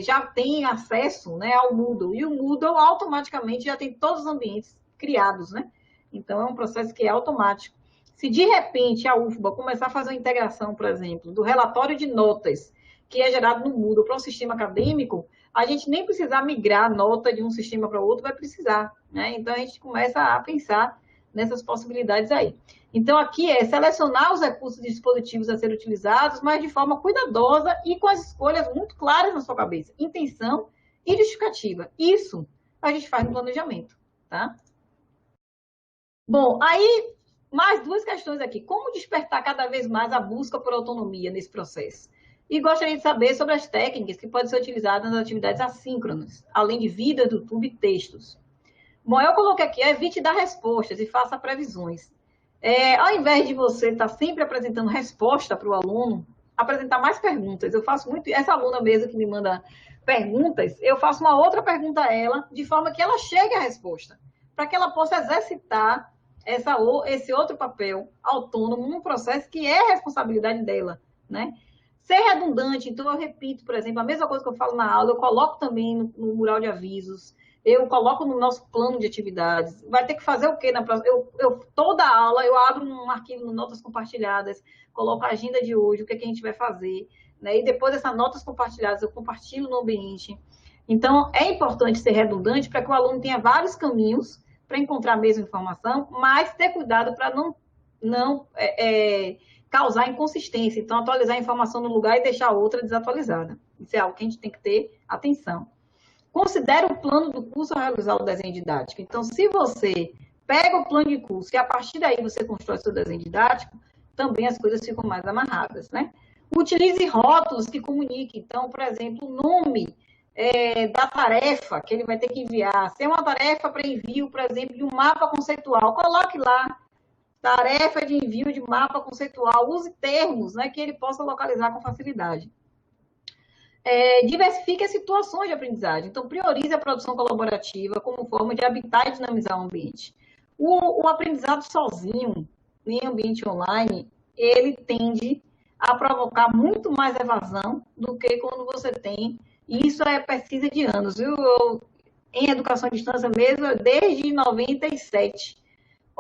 já têm acesso, né, ao Moodle. E o Moodle, automaticamente, já tem todos os ambientes criados, né? Então, é um processo que é automático. Se, de repente, a UFBA começar a fazer uma integração, por exemplo, do relatório de notas que é gerado no Moodle para o sistema acadêmico, a gente nem precisar migrar nota de um sistema para o outro, vai precisar, né? Então, a gente começa a pensar nessas possibilidades aí. Então, aqui é selecionar os recursos e dispositivos a serem utilizados, mas de forma cuidadosa e com as escolhas muito claras na sua cabeça. Intenção e justificativa. Isso a gente faz no planejamento, tá? Bom, aí, mais duas questões aqui. Como despertar cada vez mais a busca por autonomia nesse processo? E gostaria de saber sobre as técnicas que podem ser utilizadas nas atividades assíncronas, além de vídeos do YouTube e textos. Bom, eu coloquei aqui, evite dar respostas e faça previsões. Ao invés de você estar sempre apresentando resposta para o aluno, apresentar mais perguntas. Eu faço muito, essa aluna mesmo que me manda perguntas, eu faço uma outra pergunta a ela, de forma que ela chegue à resposta, para que ela possa exercitar esse outro papel autônomo num processo que é responsabilidade dela, né? Ser redundante, então eu repito, por exemplo, a mesma coisa que eu falo na aula, eu coloco também no mural de avisos, eu coloco no nosso plano de atividades. Vai ter que fazer o quê na próxima? Toda aula eu abro um arquivo no Notas Compartilhadas, coloco a agenda de hoje, o que a gente vai fazer, né? E depois dessas notas compartilhadas eu compartilho no ambiente. Então, é importante ser redundante para que o aluno tenha vários caminhos para encontrar a mesma informação, mas ter cuidado para não causar inconsistência. Então, atualizar a informação no lugar e deixar outra desatualizada. Isso é algo que a gente tem que ter atenção. Considere o plano do curso ao realizar o desenho didático. Então, se você pega o plano de curso e a partir daí você constrói seu desenho didático, também as coisas ficam mais amarradas, né? Utilize rótulos que comuniquem. Então, por exemplo, o nome da tarefa que ele vai ter que enviar. Se é uma tarefa para envio, por exemplo, de um mapa conceitual, coloque lá, tarefa de envio de mapa conceitual. Use termos, né, que ele possa localizar com facilidade. Diversifique as situações de aprendizagem. Então, priorize a produção colaborativa como forma de habitar e dinamizar o ambiente. O aprendizado sozinho, em ambiente online, ele tende a provocar muito mais evasão do que quando você tem. E isso é pesquisa de anos, viu? Em educação à distância mesmo, desde 97,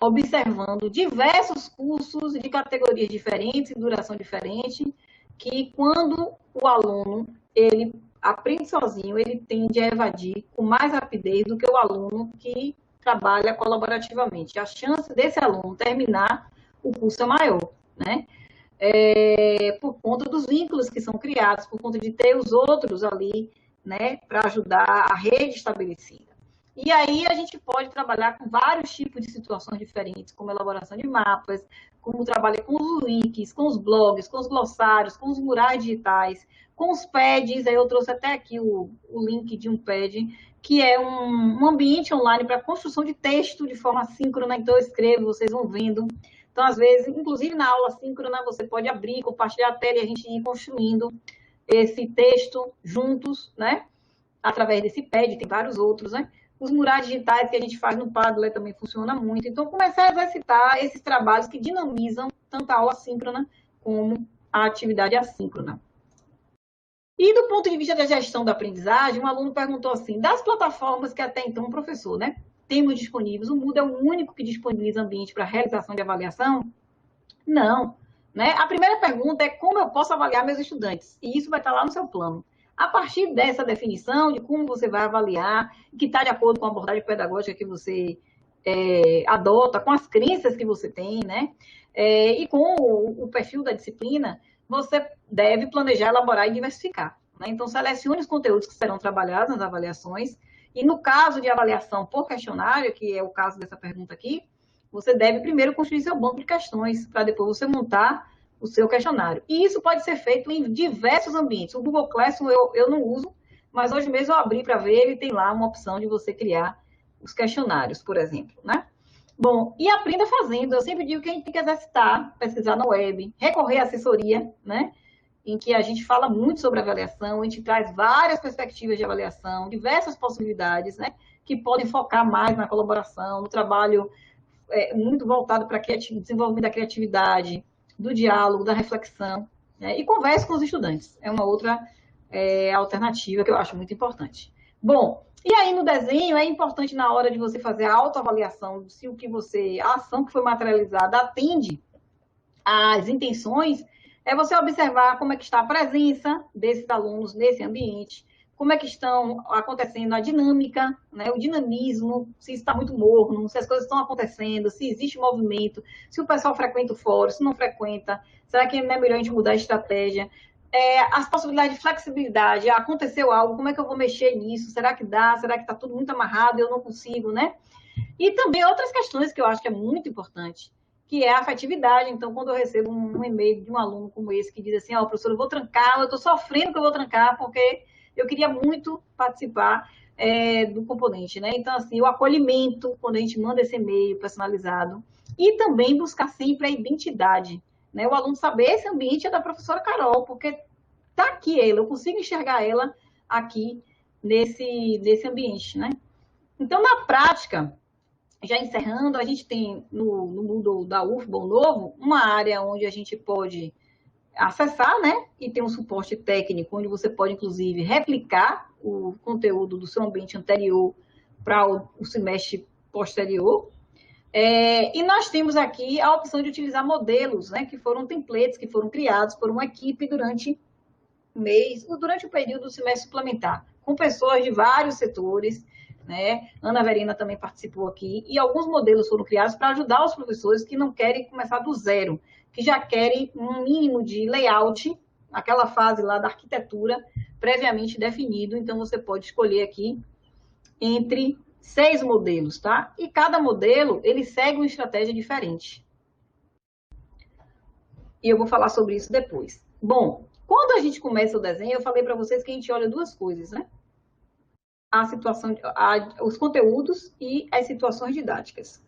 observando diversos cursos de categorias diferentes, e duração diferente, que quando o aluno ele aprende sozinho, ele tende a evadir com mais rapidez do que o aluno que trabalha colaborativamente. A chance desse aluno terminar o curso é maior, né? Por conta dos vínculos que são criados, por conta de ter os outros ali, né, para ajudar a rede estabelecida. E aí a gente pode trabalhar com vários tipos de situações diferentes, como elaboração de mapas, como trabalho com os wikis, com os blogs, com os glossários, com os murais digitais, com os pads. Aí eu trouxe até aqui o link de um pad, que é um ambiente online para construção de texto de forma síncrona. Então eu escrevo, vocês vão vendo. Então, às vezes, inclusive na aula síncrona, você pode abrir, compartilhar a tela e a gente ir construindo esse texto juntos, né? Através desse pad, tem vários outros, né? Os murais digitais que a gente faz no Padlet também funciona muito. Então, começar a exercitar esses trabalhos que dinamizam tanto a aula síncrona como a atividade assíncrona. E do ponto de vista da gestão da aprendizagem, um aluno perguntou assim, das plataformas que até então o professor, né, temos disponíveis, o Moodle é o único que disponibiliza ambiente para realização de avaliação? Não. Né? A primeira pergunta é como eu posso avaliar meus estudantes? E isso vai estar lá no seu plano. A partir dessa definição de como você vai avaliar, que está de acordo com a abordagem pedagógica que você adota, com as crenças que você tem, né? E com o perfil da disciplina, você deve planejar, elaborar e diversificar, né? Então, selecione os conteúdos que serão trabalhados nas avaliações. E no caso de avaliação por questionário, que é o caso dessa pergunta aqui, você deve primeiro construir seu banco de questões, para depois você montar o seu questionário. E isso pode ser feito em diversos ambientes. O Google Classroom eu não uso, mas hoje mesmo eu abri para ver, ele tem lá uma opção de você criar os questionários, por exemplo, né? Bom, e aprenda fazendo. Eu sempre digo que a gente tem que exercitar, pesquisar na web, recorrer à assessoria, né? Em que a gente fala muito sobre avaliação, a gente traz várias perspectivas de avaliação, diversas possibilidades, né? Que podem focar mais na colaboração, no trabalho muito voltado para o desenvolvimento da criatividade, do diálogo, da reflexão, né? E converse com os estudantes. É uma outra alternativa que eu acho muito importante. Bom, e aí no desenho é importante na hora de você fazer a autoavaliação se a ação que foi materializada atende às intenções, é você observar como é que está a presença desses alunos nesse ambiente, como é que estão acontecendo a dinâmica, né, o dinamismo, se está muito morno, se as coisas estão acontecendo, se existe movimento, se o pessoal frequenta o fórum, se não frequenta, será que não é melhor a gente mudar a estratégia? As possibilidades de flexibilidade, aconteceu algo, como é que eu vou mexer nisso? Será que dá? Será que está tudo muito amarrado e eu não consigo, né? E também outras questões que eu acho que é muito importante, que é a afetividade. Então, quando eu recebo um e-mail de um aluno como esse, que diz assim, professor, eu vou trancar, eu estou sofrendo que eu vou trancar, porque eu queria muito participar do componente, né? Então, assim, o acolhimento, quando a gente manda esse e-mail personalizado, e também buscar sempre a identidade, né? O aluno saber, esse ambiente é da professora Carol, porque está aqui ela, eu consigo enxergar ela aqui nesse ambiente, né? Então, na prática, já encerrando, a gente tem no Moodle da UFBA Novo uma área onde a gente pode acessar, né? E tem um suporte técnico, onde você pode, inclusive, replicar o conteúdo do seu ambiente anterior para o semestre posterior. E nós temos aqui a opção de utilizar modelos, né? Que foram templates, que foram criados por uma equipe durante o período do semestre suplementar, com pessoas de vários setores, né? Ana Verena também participou aqui, e alguns modelos foram criados para ajudar os professores que não querem começar do zero, que já querem um mínimo de layout, aquela fase lá da arquitetura, previamente definido. Então, você pode escolher aqui entre 6 modelos, tá? E cada modelo, ele segue uma estratégia diferente. E eu vou falar sobre isso depois. Bom, quando a gente começa o desenho, eu falei para vocês que a gente olha duas coisas, né? A situação, os conteúdos e as situações didáticas.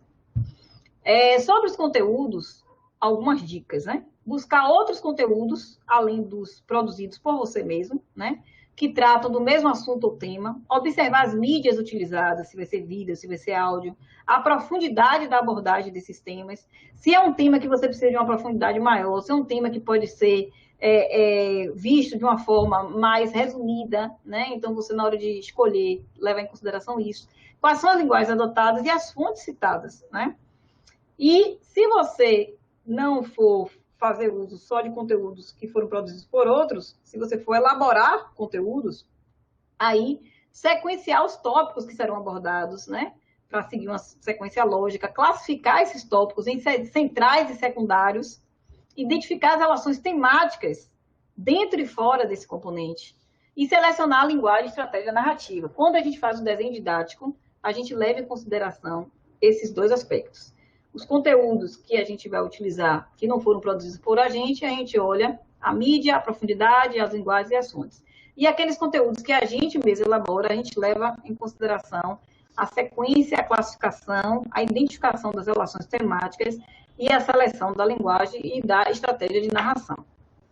Sobre os conteúdos, algumas dicas, né? Buscar outros conteúdos, além dos produzidos por você mesmo, né? Que tratam do mesmo assunto ou tema. Observar as mídias utilizadas, se vai ser vídeo, se vai ser áudio. A profundidade da abordagem desses temas. Se é um tema que você precisa de uma profundidade maior, se é um tema que pode ser visto de uma forma mais resumida, né? Então, você, na hora de escolher, leva em consideração isso. Quais são as linguagens adotadas e as fontes citadas, né? E se você não for fazer uso só de conteúdos que foram produzidos por outros, se você for elaborar conteúdos, aí sequenciar os tópicos que serão abordados, né? Para seguir uma sequência lógica, classificar esses tópicos em centrais e secundários, identificar as relações temáticas dentro e fora desse componente e selecionar a linguagem e estratégia narrativa. Quando a gente faz o desenho didático, a gente leva em consideração esses dois aspectos. Os conteúdos que a gente vai utilizar, que não foram produzidos por a gente olha a mídia, a profundidade, as linguagens e as fontes. E aqueles conteúdos que a gente mesmo elabora, a gente leva em consideração a sequência, a classificação, a identificação das relações temáticas e a seleção da linguagem e da estratégia de narração,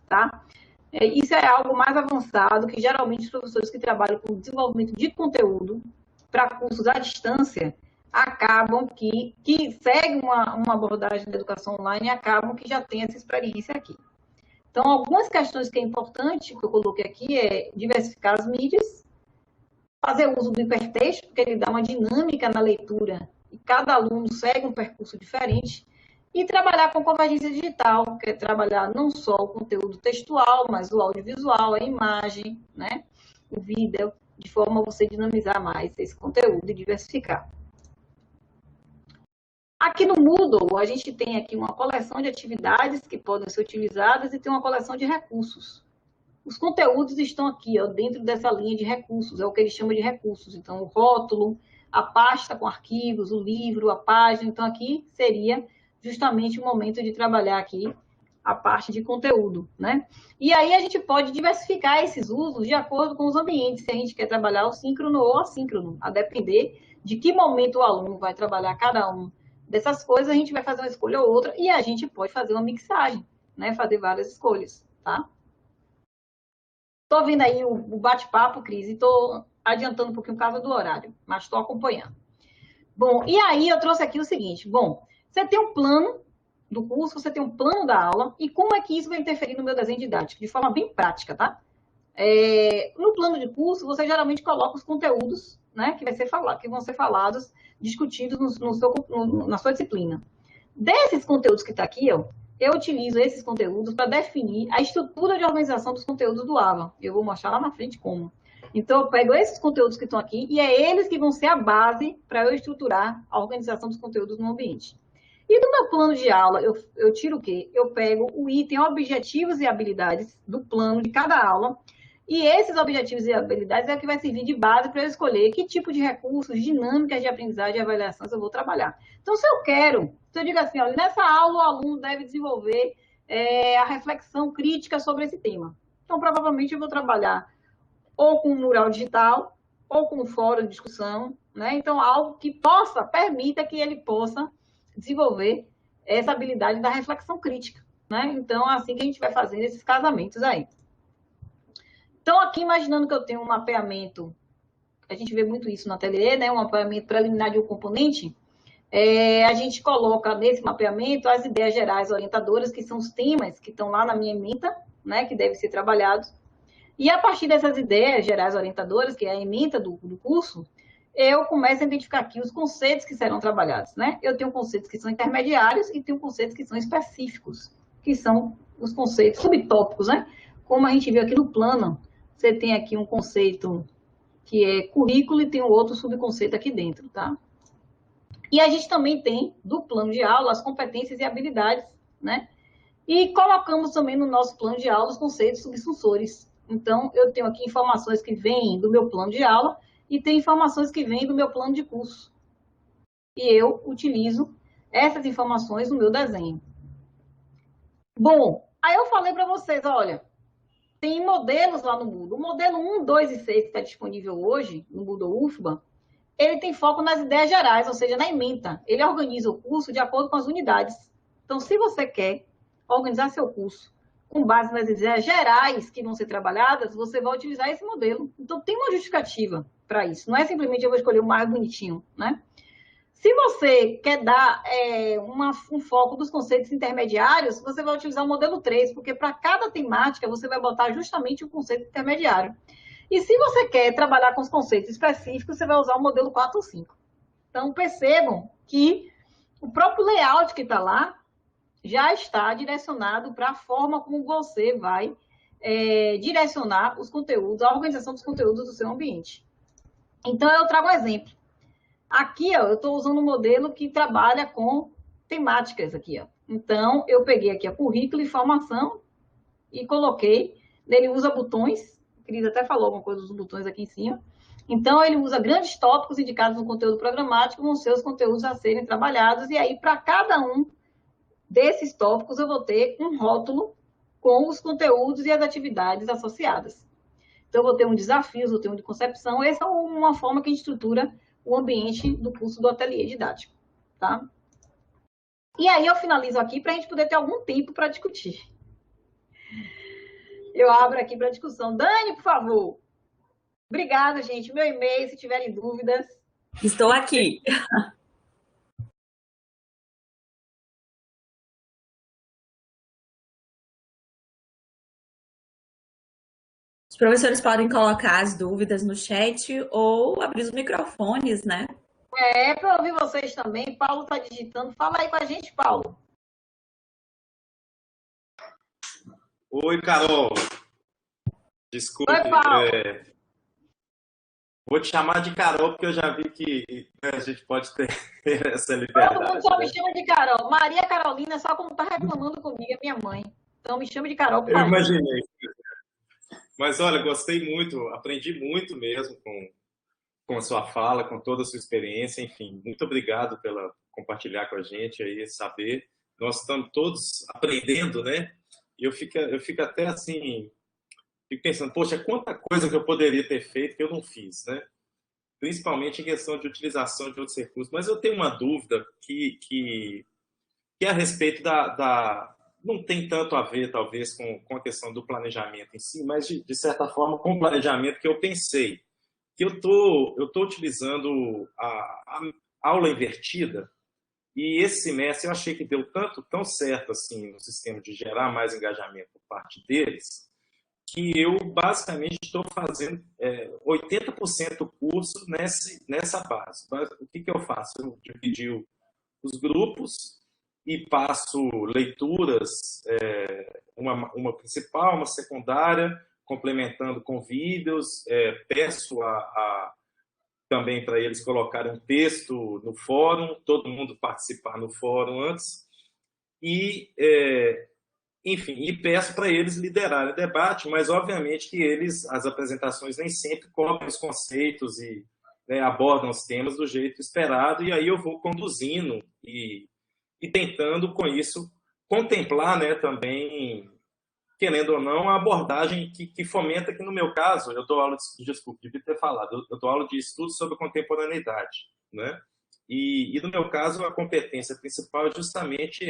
tá? Isso é algo mais avançado, que geralmente os professores que trabalham com desenvolvimento de conteúdo para cursos à distância acabam que seguem uma abordagem da educação online, acabam que já tem essa experiência aqui. Então, algumas questões que é importante, que eu coloquei aqui, é diversificar as mídias, fazer uso do hipertexto, porque ele dá uma dinâmica na leitura, e cada aluno segue um percurso diferente, e trabalhar com convergência digital, que é trabalhar não só o conteúdo textual, mas o audiovisual, a imagem, né? o vídeo, de forma a você dinamizar mais esse conteúdo e diversificar. Aqui no Moodle, a gente tem aqui uma coleção de atividades que podem ser utilizadas e tem uma coleção de recursos. Os conteúdos estão aqui, ó, dentro dessa linha de recursos, é o que eles chamam de recursos. Então, o rótulo, a pasta com arquivos, o livro, a página. Então, aqui seria justamente o momento de trabalhar aqui a parte de conteúdo, né? E aí a gente pode diversificar esses usos de acordo com os ambientes, se a gente quer trabalhar o síncrono ou assíncrono, a depender de que momento o aluno vai trabalhar cada um dessas coisas, a gente vai fazer uma escolha ou outra e a gente pode fazer uma mixagem, né? Fazer várias escolhas, tá? Tô vendo aí o bate-papo, Cris, e tô adiantando um pouquinho por causa do horário, mas estou acompanhando. Bom, e aí eu trouxe aqui o seguinte, bom, você tem um plano do curso, você tem um plano da aula, e como é que isso vai interferir no meu desenho didático? De forma bem prática, tá? No plano de curso, você geralmente coloca os conteúdos, né, que vão ser falados, discutidos na sua disciplina. Desses conteúdos que está aqui, ó, eu utilizo esses conteúdos para definir a estrutura de organização dos conteúdos do AVA. Eu vou mostrar lá na frente como. Então, eu pego esses conteúdos que estão aqui e é eles que vão ser a base para eu estruturar a organização dos conteúdos no ambiente. E do meu plano de aula, eu tiro o quê? Eu pego o item objetivos e habilidades do plano de cada aula. E esses objetivos e habilidades é o que vai servir de base para eu escolher que tipo de recursos, dinâmicas de aprendizagem e avaliações eu vou trabalhar. Então, se eu digo assim, olha, nessa aula o aluno deve desenvolver a reflexão crítica sobre esse tema. Então, provavelmente eu vou trabalhar ou com um mural digital, ou com um fórum de discussão, né? Então, algo que permita que ele possa desenvolver essa habilidade da reflexão crítica, né? Então, é assim que a gente vai fazendo esses casamentos aí. Então, aqui, imaginando que eu tenho um mapeamento, a gente vê muito isso no ateliê, né? Um mapeamento preliminar de um componente, a gente coloca nesse mapeamento as ideias gerais orientadoras, que são os temas que estão lá na minha ementa, né? Que devem ser trabalhados. E a partir dessas ideias gerais orientadoras, que é a ementa do curso, eu começo a identificar aqui os conceitos que serão trabalhados, né? Eu tenho conceitos que são intermediários e tenho conceitos que são específicos, que são os conceitos subtópicos, né? Como a gente viu aqui no plano, você tem aqui um conceito que é currículo e tem um outro subconceito aqui dentro, tá? E a gente também tem, do plano de aula, as competências e habilidades, né? E colocamos também no nosso plano de aula os conceitos subsunsores. Então, eu tenho aqui informações que vêm do meu plano de aula e tem informações que vêm do meu plano de curso. E eu utilizo essas informações no meu desenho. Bom, aí eu falei para vocês, olha, tem modelos lá no Moodle. O modelo 1, 2 e 6 que está disponível hoje no Moodle UFBA, ele tem foco nas ideias gerais, ou seja, na ementa. Ele organiza o curso de acordo com as unidades. Então, se você quer organizar seu curso com base nas ideias gerais que vão ser trabalhadas, você vai utilizar esse modelo. Então, tem uma justificativa para isso. Não é simplesmente eu vou escolher o mais bonitinho, né? Se você quer dar um foco dos conceitos intermediários, você vai utilizar o modelo 3, porque para cada temática você vai botar justamente o conceito intermediário. E se você quer trabalhar com os conceitos específicos, você vai usar o modelo 4 ou 5. Então, percebam que o próprio layout que está lá já está direcionado para a forma como você vai direcionar os conteúdos, a organização dos conteúdos do seu ambiente. Então, eu trago um exemplo. Aqui, ó, eu estou usando um modelo que trabalha com temáticas aqui, ó. Então, eu peguei aqui a currículo e formação e coloquei. Ele usa botões. A Cris até falou alguma coisa dos botões aqui em cima. Então, ele usa grandes tópicos indicados no conteúdo programático, vão ser os conteúdos a serem trabalhados. E aí, para cada um desses tópicos, eu vou ter um rótulo com os conteúdos e as atividades associadas. Então, eu vou ter um desafio, vou ter um de concepção. Essa é uma forma que a gente estrutura o ambiente do curso do ateliê didático, tá? E aí eu finalizo aqui para a gente poder ter algum tempo para discutir. Eu abro aqui para discussão. Dani, por favor. Obrigada, gente. Meu e-mail, se tiverem dúvidas. Estou aqui. Os professores podem colocar as dúvidas no chat ou abrir os microfones, né? Para ouvir vocês também. Paulo está digitando. Fala aí com a gente, Paulo. Oi, Carol. Desculpe. Oi, Paulo. Vou te chamar de Carol, porque eu já vi que né, a gente pode ter essa Todo liberdade. mundo só me Né? chama de Carol. Maria Carolina, só como tá reclamando comigo, é minha mãe. Então me chama de Carol, por Eu favor. imaginei. Mas olha, gostei muito, aprendi muito mesmo com a sua fala, com toda a sua experiência, enfim. Muito obrigado pela compartilhar com a gente aí, saber. Nós estamos todos aprendendo, né? E eu fico até assim, fico pensando, poxa, quanta coisa que eu poderia ter feito que eu não fiz, né? Principalmente em questão de utilização de outros recursos. Mas eu tenho uma dúvida que é a respeito não tem tanto a ver, talvez, com a questão do planejamento em si, mas, de certa forma, com o planejamento que eu pensei. Que eu tô utilizando a aula invertida, e esse semestre eu achei que deu tão certo assim, no sistema de gerar mais engajamento por parte deles, que eu basicamente estou fazendo 80% do curso nessa base. O que eu faço? Eu dividi os grupos e passo leituras, uma principal, uma secundária, complementando com vídeos, peço também para eles colocarem um texto no fórum, todo mundo participar no fórum antes, e, enfim, e peço para eles liderarem o debate, mas obviamente que as apresentações nem sempre cobrem os conceitos e né, abordam os temas do jeito esperado, e aí eu vou conduzindo e tentando, com isso, contemplar né, também, querendo ou não, a abordagem que fomenta, que no meu caso, eu dou aula desculpa, devia ter falado, eu dou aula de estudos sobre contemporaneidade. Né? E no meu caso, a competência principal é justamente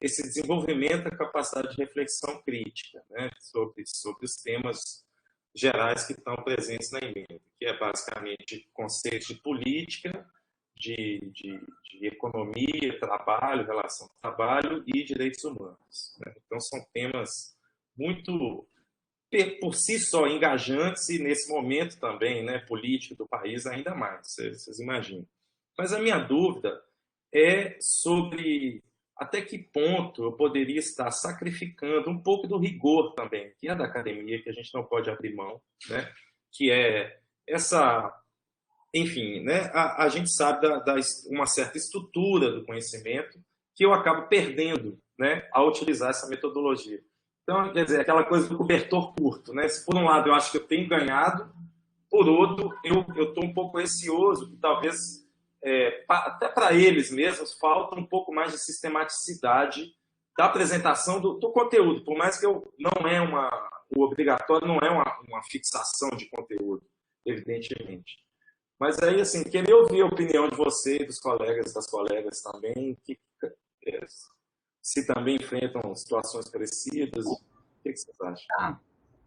esse desenvolvimento da capacidade de reflexão crítica né? sobre os temas gerais que estão presentes na emenda, que é basicamente conceitos de política, de economia, trabalho, relação de trabalho e direitos humanos. Né? Então, são temas muito, por si só, engajantes e, nesse momento também, né, político do país, ainda mais, vocês imaginam. Mas a minha dúvida é sobre até que ponto eu poderia estar sacrificando um pouco do rigor também, que é da academia, que a gente não pode abrir mão, né? Que é essa... Enfim, né, a gente sabe uma certa estrutura do conhecimento que eu acabo perdendo né, ao utilizar essa metodologia. Então, quer dizer, aquela coisa do cobertor curto. Né? Se por um lado eu acho que eu tenho ganhado, por outro eu estou um pouco receoso que talvez, até para eles mesmos, falta um pouco mais de sistematicidade da apresentação do conteúdo, por mais que não é o obrigatório não é uma fixação de conteúdo, evidentemente. Mas aí, assim, queria ouvir a opinião de você e dos colegas, das colegas também, se também enfrentam situações parecidas. O que vocês acham?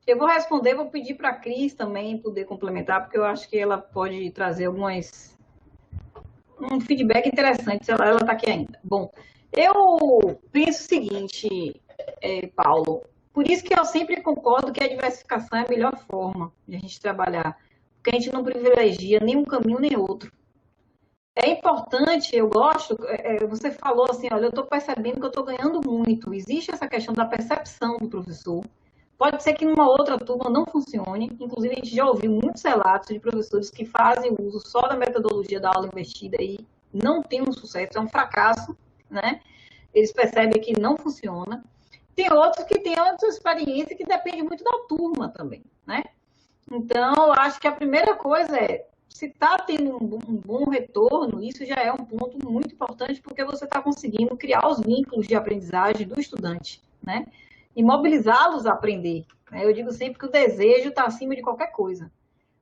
Eu vou responder, vou pedir para a Cris também poder complementar, porque eu acho que ela pode trazer um feedback interessante, se ela está aqui ainda. Bom, eu penso o seguinte, Paulo, por isso que eu sempre concordo que a diversificação é a melhor forma de a gente trabalhar, porque a gente não privilegia nem um caminho nem outro. É importante, eu gosto, você falou assim, olha, eu estou percebendo que eu estou ganhando muito. Existe essa questão da percepção do professor. Pode ser que numa outra turma não funcione. Inclusive, a gente já ouviu muitos relatos de professores que fazem uso só da metodologia da aula investida e não tem um sucesso, é um fracasso, né? Eles percebem que não funciona. Tem outros que têm outra experiência que depende muito da turma também, né? Então, eu acho que a primeira coisa se está tendo um bom retorno, isso já é um ponto muito importante, porque você está conseguindo criar os vínculos de aprendizagem do estudante, né? E mobilizá-los a aprender. Né? Eu digo sempre que o desejo está acima de qualquer coisa.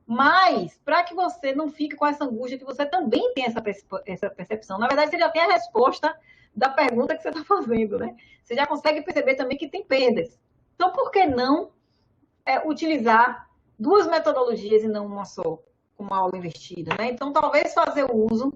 Mas, para que você não fique com essa angústia, que você também tem essa percepção, na verdade, você já tem a resposta da pergunta que você está fazendo, né? Você já consegue perceber também que tem perdas. Então, por que não utilizar duas metodologias e não uma só, com uma aula investida, né? Então, talvez fazer o uso,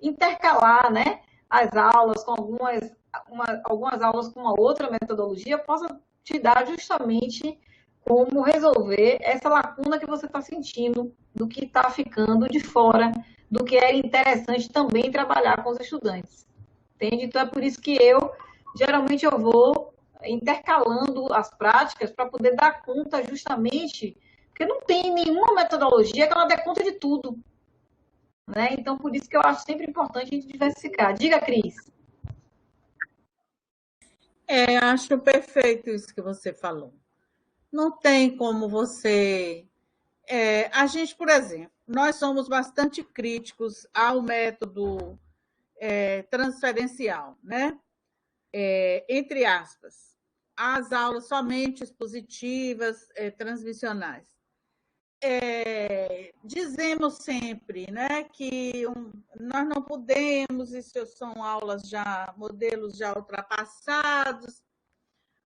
intercalar, né, as aulas com algumas aulas com uma outra metodologia, possa te dar justamente como resolver essa lacuna que você está sentindo, do que está ficando de fora, do que é interessante também trabalhar com os estudantes. Entende? Então, é por isso que geralmente eu vou intercalando as práticas para poder dar conta justamente, porque Porque não tem nenhuma metodologia que ela dê conta de tudo. Né? Então, por isso que eu acho sempre importante a gente diversificar. Diga, Cris. Acho perfeito isso que você falou. Não tem como você... a gente, por exemplo, nós somos bastante críticos ao método transferencial, né? Entre aspas, as aulas somente expositivas, transmissionais. Dizemos sempre, né, que nós não podemos, isso são aulas já, modelos já ultrapassados,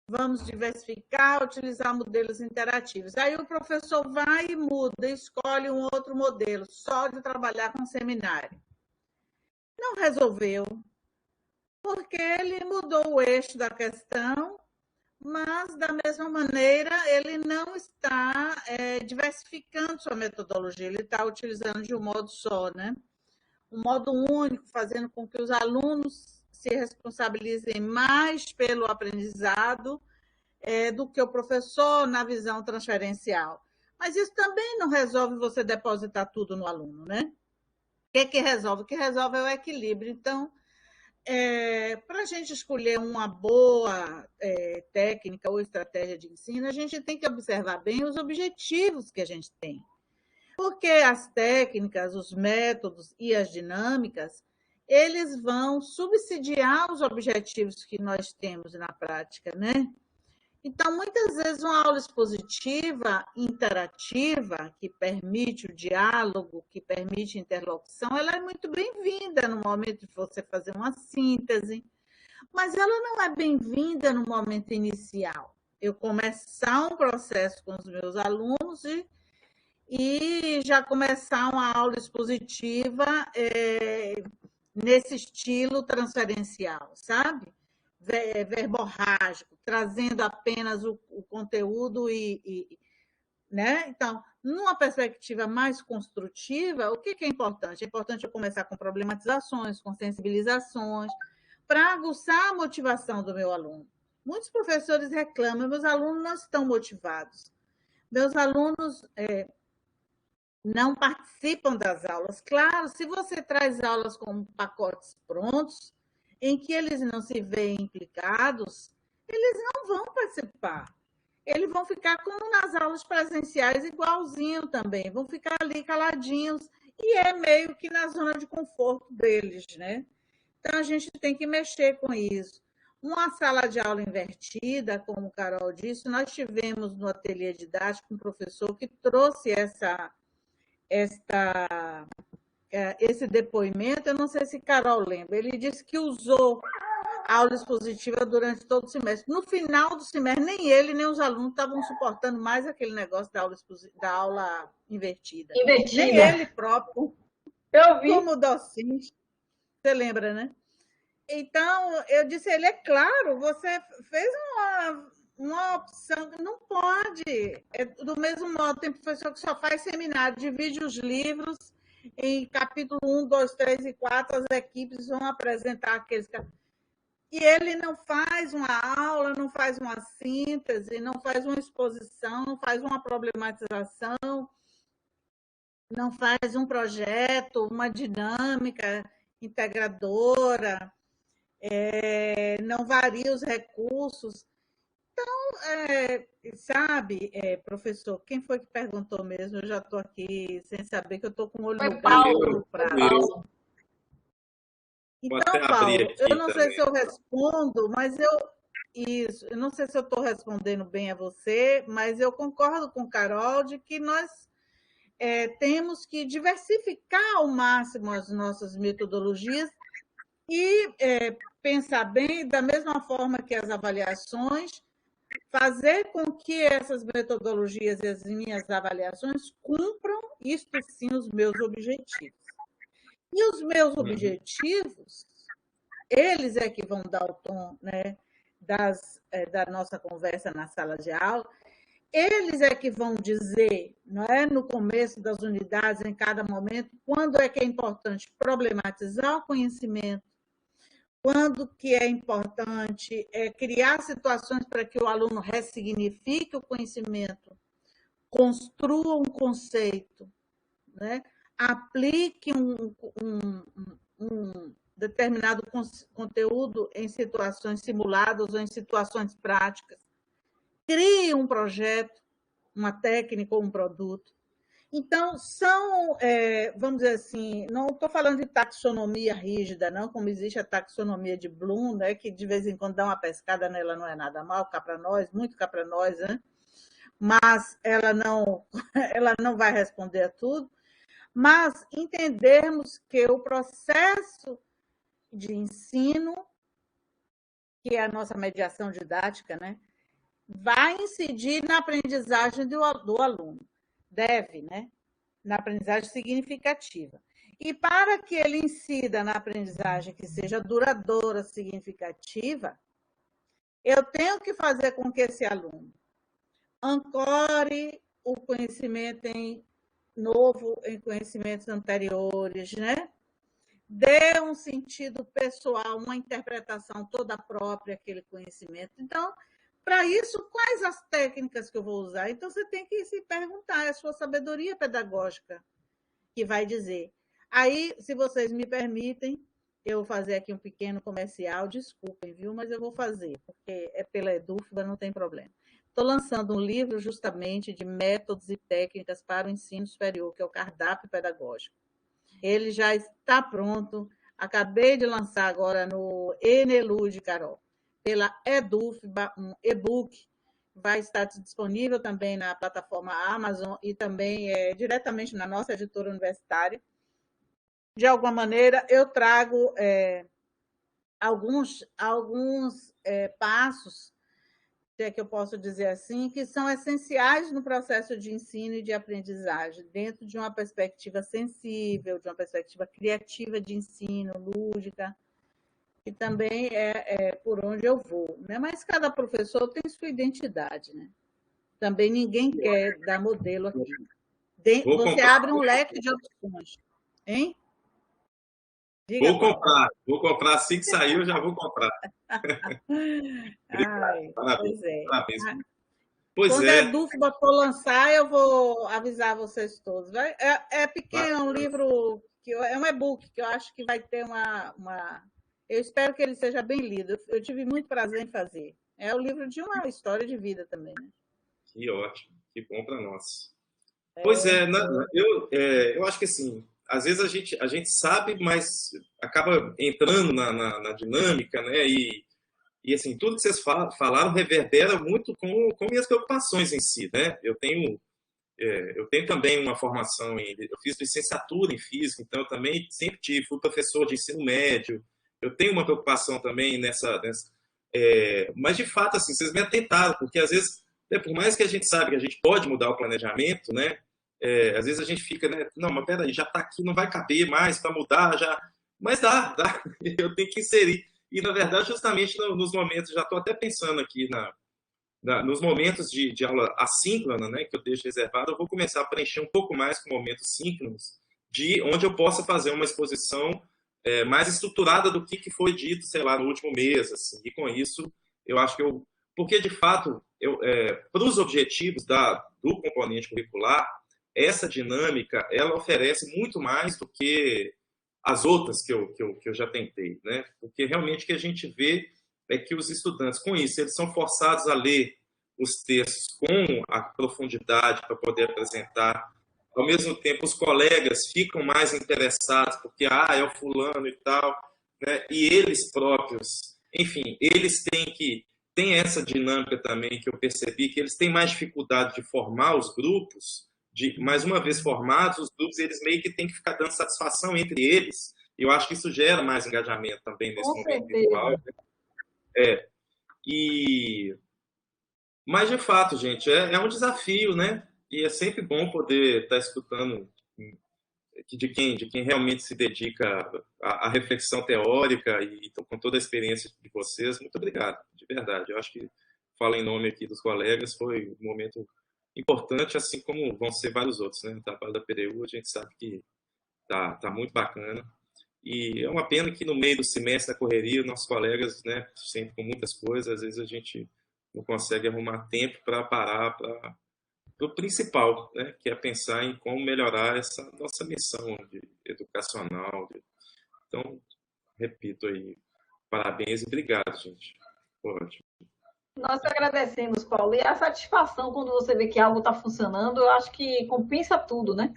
vamos diversificar, utilizar modelos interativos. Aí o professor vai e muda, escolhe um outro modelo, só de trabalhar com seminário. Não resolveu, porque ele mudou o eixo da questão, mas, da mesma maneira, ele não está diversificando sua metodologia, ele está utilizando de um modo só, né? Um modo único, fazendo com que os alunos se responsabilizem mais pelo aprendizado do que o professor na visão transferencial. Mas isso também não resolve você depositar tudo no aluno, né? O que resolve? O que resolve é o equilíbrio. Então, para a gente escolher uma boa técnica ou estratégia de ensino, a gente tem que observar bem os objetivos que a gente tem. Porque as técnicas, os métodos e as dinâmicas, eles vão subsidiar os objetivos que nós temos na prática, né? Então, muitas vezes, uma aula expositiva, interativa, que permite o diálogo, que permite a interlocução, ela é muito bem-vinda no momento de você fazer uma síntese, mas ela não é bem-vinda no momento inicial. Eu começar um processo com os meus alunos e já começar uma aula expositiva nesse estilo transferencial, sabe? Verborrágico, trazendo apenas o conteúdo né? Então, numa perspectiva mais construtiva, o que é importante? É importante eu começar com problematizações, com sensibilizações, para aguçar a motivação do meu aluno. Muitos professores reclamam, meus alunos não estão motivados. Meus alunos não participam das aulas. Claro, se você traz aulas com pacotes prontos, em que eles não se veem implicados, eles não vão participar. Eles vão ficar como nas aulas presenciais, igualzinho também, vão ficar ali caladinhos, e é meio que na zona de conforto deles, né? Então, a gente tem que mexer com isso. Uma sala de aula invertida, como o Carol disse, nós tivemos no ateliê didático um professor que trouxe esse depoimento, eu não sei se Carol lembra, ele disse que usou a aula expositiva durante todo o semestre. No final do semestre, nem ele, nem os alunos estavam suportando mais aquele negócio da aula invertida. Nem ele próprio, como docente. Você lembra, né? Então, eu disse a ele, é claro, você fez uma opção que não pode. Do mesmo modo, tem professor que só faz seminário, divide os livros em capítulo 1, 2, 3 e 4, as equipes vão apresentar aqueles capítulos. E ele não faz uma aula, não faz uma síntese, não faz uma exposição, não faz uma problematização, não faz um projeto, uma dinâmica integradora, não varia os recursos. Então, sabe, professor, quem foi que perguntou mesmo? Eu já estou aqui sem saber que eu estou com o olho no Paulo. Então, Paulo, eu não sei se eu respondo, mas eu não sei se eu estou respondendo bem a você, mas eu concordo com Carol de que nós temos que diversificar ao máximo as nossas metodologias e pensar bem, da mesma forma que as avaliações, fazer com que essas metodologias e as minhas avaliações cumpram, isto sim, os meus objetivos. E os meus objetivos, eles é que vão dar o tom, né, da nossa conversa na sala de aula, eles é que vão dizer, não é, no começo das unidades, em cada momento, quando é que é importante problematizar o conhecimento, quando que é importante criar situações para que o aluno ressignifique o conhecimento, construa um conceito, né? Aplique um determinado conteúdo em situações simuladas ou em situações práticas. Crie um projeto, uma técnica ou um produto. Então, são, vamos dizer assim, não estou falando de taxonomia rígida, não, como existe a taxonomia de Bloom, né, que de vez em quando dá uma pescada nela, não é nada mal, cá para nós, muito cá para nós, né? Mas ela não vai responder a tudo. Mas entendermos que o processo de ensino, que é a nossa mediação didática, né, vai incidir na aprendizagem do aluno. Deve, né? Na aprendizagem significativa. E para que ele incida na aprendizagem que seja duradoura, significativa, eu tenho que fazer com que esse aluno ancore o conhecimento novo em conhecimentos anteriores, né? Dê um sentido pessoal, uma interpretação toda própria àquele conhecimento. Então, para isso, quais as técnicas que eu vou usar? Então, você tem que se perguntar, é a sua sabedoria pedagógica que vai dizer. Aí, se vocês me permitem, eu vou fazer aqui um pequeno comercial, desculpem, viu? Mas eu vou fazer, porque é pela EDUFBA, não tem problema. Estou lançando um livro justamente de métodos e técnicas para o ensino superior, que é o Cardápio Pedagógico. Ele já está pronto, acabei de lançar agora no Enelude, Carol, pela EDUFBA, um e-book, vai estar disponível também na plataforma Amazon e também diretamente na nossa editora universitária. De alguma maneira, eu trago alguns passos, se é que eu posso dizer assim, que são essenciais no processo de ensino e de aprendizagem, dentro de uma perspectiva sensível, de uma perspectiva criativa de ensino, lúdica, que também é por onde eu vou, né? Mas cada professor tem sua identidade, né? Também ninguém quer dar modelo aqui. Você abre um leque de opções. Hein? Diga, vou comprar assim que sair, eu já vou comprar. Ai, pois é. Parabéns. Pois quando a EDUFBA for lançar, eu vou avisar vocês todos. É pequeno, é um livro, é um e-book, que eu acho que vai ter uma... Eu espero que ele seja bem lido. Eu tive muito prazer em fazer. É o livro de uma história de vida também, né? Que ótimo, que bom para nós. Pois é, eu acho que assim, às vezes a gente sabe, mas acaba entrando na dinâmica, né? E assim, tudo que vocês falaram reverbera muito com minhas preocupações em si, né? Eu tenho também uma formação eu fiz licenciatura em física, então eu também sempre fui professor de ensino médio. Eu tenho uma preocupação também mas de fato, assim, vocês me atentaram, porque às vezes, por mais que a gente saiba que a gente pode mudar o planejamento, né? Às vezes a gente fica, né? Não, mas peraí, já está aqui, não vai caber mais para mudar, já. Mas dá. Eu tenho que inserir. E, na verdade, justamente nos momentos, já estou até pensando aqui nos momentos de aula assíncrona, né, que eu deixo reservado, eu vou começar a preencher um pouco mais com momentos síncronos, onde eu possa fazer uma exposição mais estruturada do que foi dito, sei lá, no último mês. Assim. E com isso, eu acho que porque, de fato, para os objetivos do componente curricular, essa dinâmica, ela oferece muito mais do que as outras que eu já tentei, né? Porque realmente o que a gente vê é que os estudantes, com isso, eles são forçados a ler os textos com a profundidade para poder apresentar. Ao mesmo tempo, os colegas ficam mais interessados, porque, é o fulano e tal, né? E eles próprios, enfim, eles têm essa dinâmica também que eu percebi, que eles têm mais dificuldade de formar os grupos, mais uma vez formados, os grupos eles meio que têm que ficar dando satisfação entre eles. E eu acho que isso gera mais engajamento também nesse momento virtual. Mas, de fato, gente, é um desafio, né? E é sempre bom poder estar escutando de quem realmente se dedica à reflexão teórica e com toda a experiência de vocês. Muito obrigado, de verdade. Eu acho que, falo em nome aqui dos colegas, foi um momento importante, assim como vão ser vários outros, né? O trabalho da PDU, a gente sabe que tá muito bacana. E é uma pena que no meio do semestre, da correria, nossos colegas, né, sempre com muitas coisas, às vezes a gente não consegue arrumar tempo para parar, do principal, né? Que é pensar em como melhorar essa nossa missão educacional. Então, repito aí, parabéns e obrigado, gente. Ótimo. Nós que agradecemos, Paulo. E a satisfação quando você vê que algo está funcionando, eu acho que compensa tudo, né?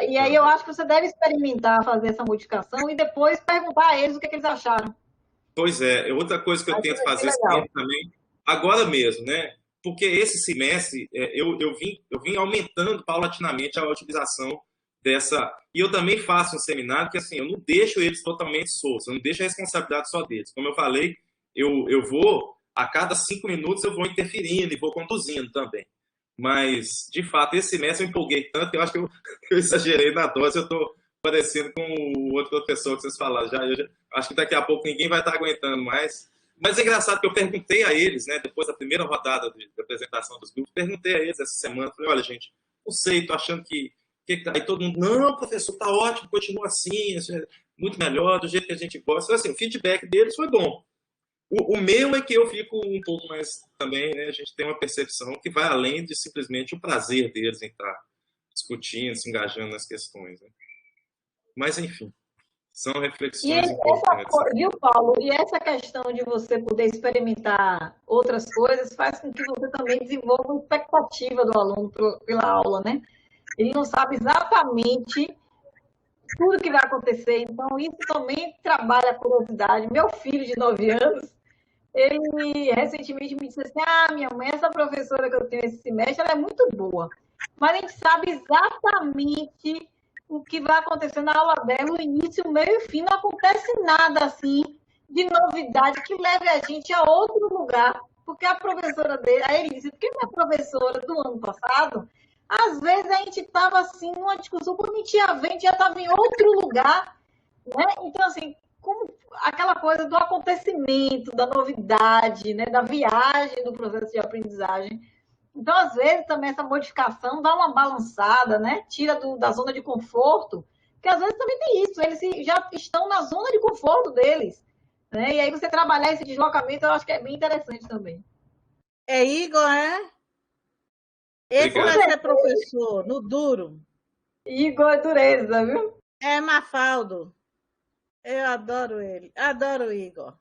E aí eu acho que você deve experimentar fazer essa modificação e depois perguntar a eles o que eles acharam. Pois é, outra coisa que eu tento fazer sempre também, agora mesmo, né? Porque esse semestre eu vim aumentando paulatinamente a utilização dessa. E eu também faço um seminário que assim, eu não deixo eles totalmente soltos, eu não deixo a responsabilidade só deles. Como eu falei, eu vou, a cada 5 minutos, eu vou interferindo e vou conduzindo também. Mas, de fato, esse semestre eu empolguei tanto que eu acho que eu exagerei na dose, eu estou parecendo com o outro professor que vocês falaram. Acho que daqui a pouco ninguém vai estar aguentando mais. Mas é engraçado que eu perguntei a eles, né, depois da primeira rodada de apresentação dos grupos, perguntei a eles essa semana, falei, olha, gente, não sei, tô achando que aí todo mundo, não, professor, tá ótimo, continua assim, muito melhor, do jeito que a gente gosta. Então, assim, o feedback deles foi bom. O meu é que eu fico um pouco mais também, né, a gente tem uma percepção que vai além de simplesmente o prazer deles em estar discutindo, se engajando nas questões, né? Mas, enfim, são reflexões importantes. Viu, Paulo? E essa questão de você poder experimentar outras coisas faz com que você também desenvolva uma expectativa do aluno pela aula, né? Ele não sabe exatamente tudo que vai acontecer, então isso também trabalha a curiosidade. Meu filho de 9 anos, ele recentemente me disse assim, minha mãe, essa professora que eu tenho esse semestre, ela é muito boa, mas a gente sabe exatamente o que vai acontecer na aula dela, o início, o meio e o fim, não acontece nada assim de novidade que leve a gente a outro lugar, porque a professora dele, aí ele disse, porque minha professora do ano passado, às vezes a gente estava assim, numa discussão, quando a gente ia ver, a gente já estava em outro lugar, né? Então, assim, como aquela coisa do acontecimento, da novidade, né? Da viagem do processo de aprendizagem. Então, às vezes, também essa modificação dá uma balançada, né? Tira da zona de conforto, porque às vezes também tem isso, eles já estão na zona de conforto deles, né? E aí você trabalhar esse deslocamento, eu acho que é bem interessante também. É Igor, é? Esse vai ser professor, no duro. Igor é dureza, viu? É Mafaldo. Eu adoro ele. Adoro o Igor.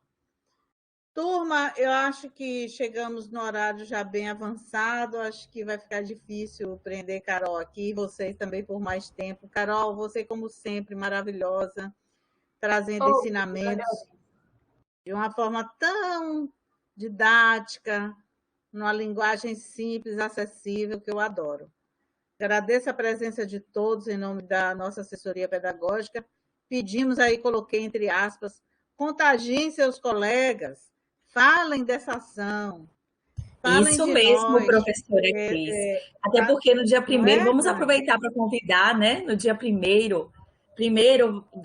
Turma, eu acho que chegamos no horário já bem avançado. Acho que vai ficar difícil prender Carol aqui. Vocês também por mais tempo. Carol, você, como sempre, maravilhosa, trazendo ensinamentos de uma forma tão didática, numa linguagem simples, acessível, que eu adoro. Agradeço a presença de todos em nome da nossa assessoria pedagógica. Pedimos aí, coloquei entre aspas, contagiem seus colegas, falem dessa ação. Falem Isso de mesmo, nós. professora Cris. Até porque no dia 1º, vamos aproveitar para convidar, né? No dia 1º,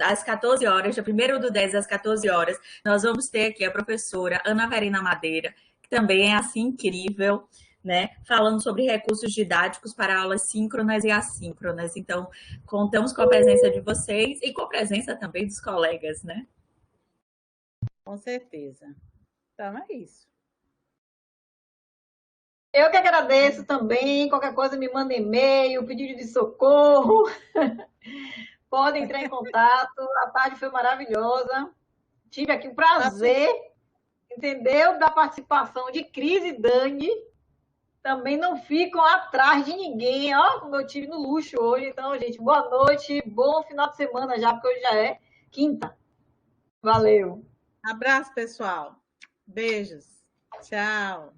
às 14 horas, dia 1º/10 às 14 horas, nós vamos ter aqui a professora Ana Verena Madeira, que também é assim incrível, né? Falando sobre recursos didáticos para aulas síncronas e assíncronas. Então, contamos com a presença de vocês e com a presença também dos colegas, né? Com certeza. Então, é isso. Eu que agradeço também. Qualquer coisa, me manda e-mail, pedido de socorro. Podem entrar em contato. A tarde foi maravilhosa. Tive aqui o prazer, entendeu? Da participação de Cris e Dani. Também não ficam atrás de ninguém. Ó, como eu tive no luxo hoje. Então, gente, boa noite. Bom final de semana já, porque hoje já é quinta. Valeu. Abraço, pessoal. Beijos. Tchau.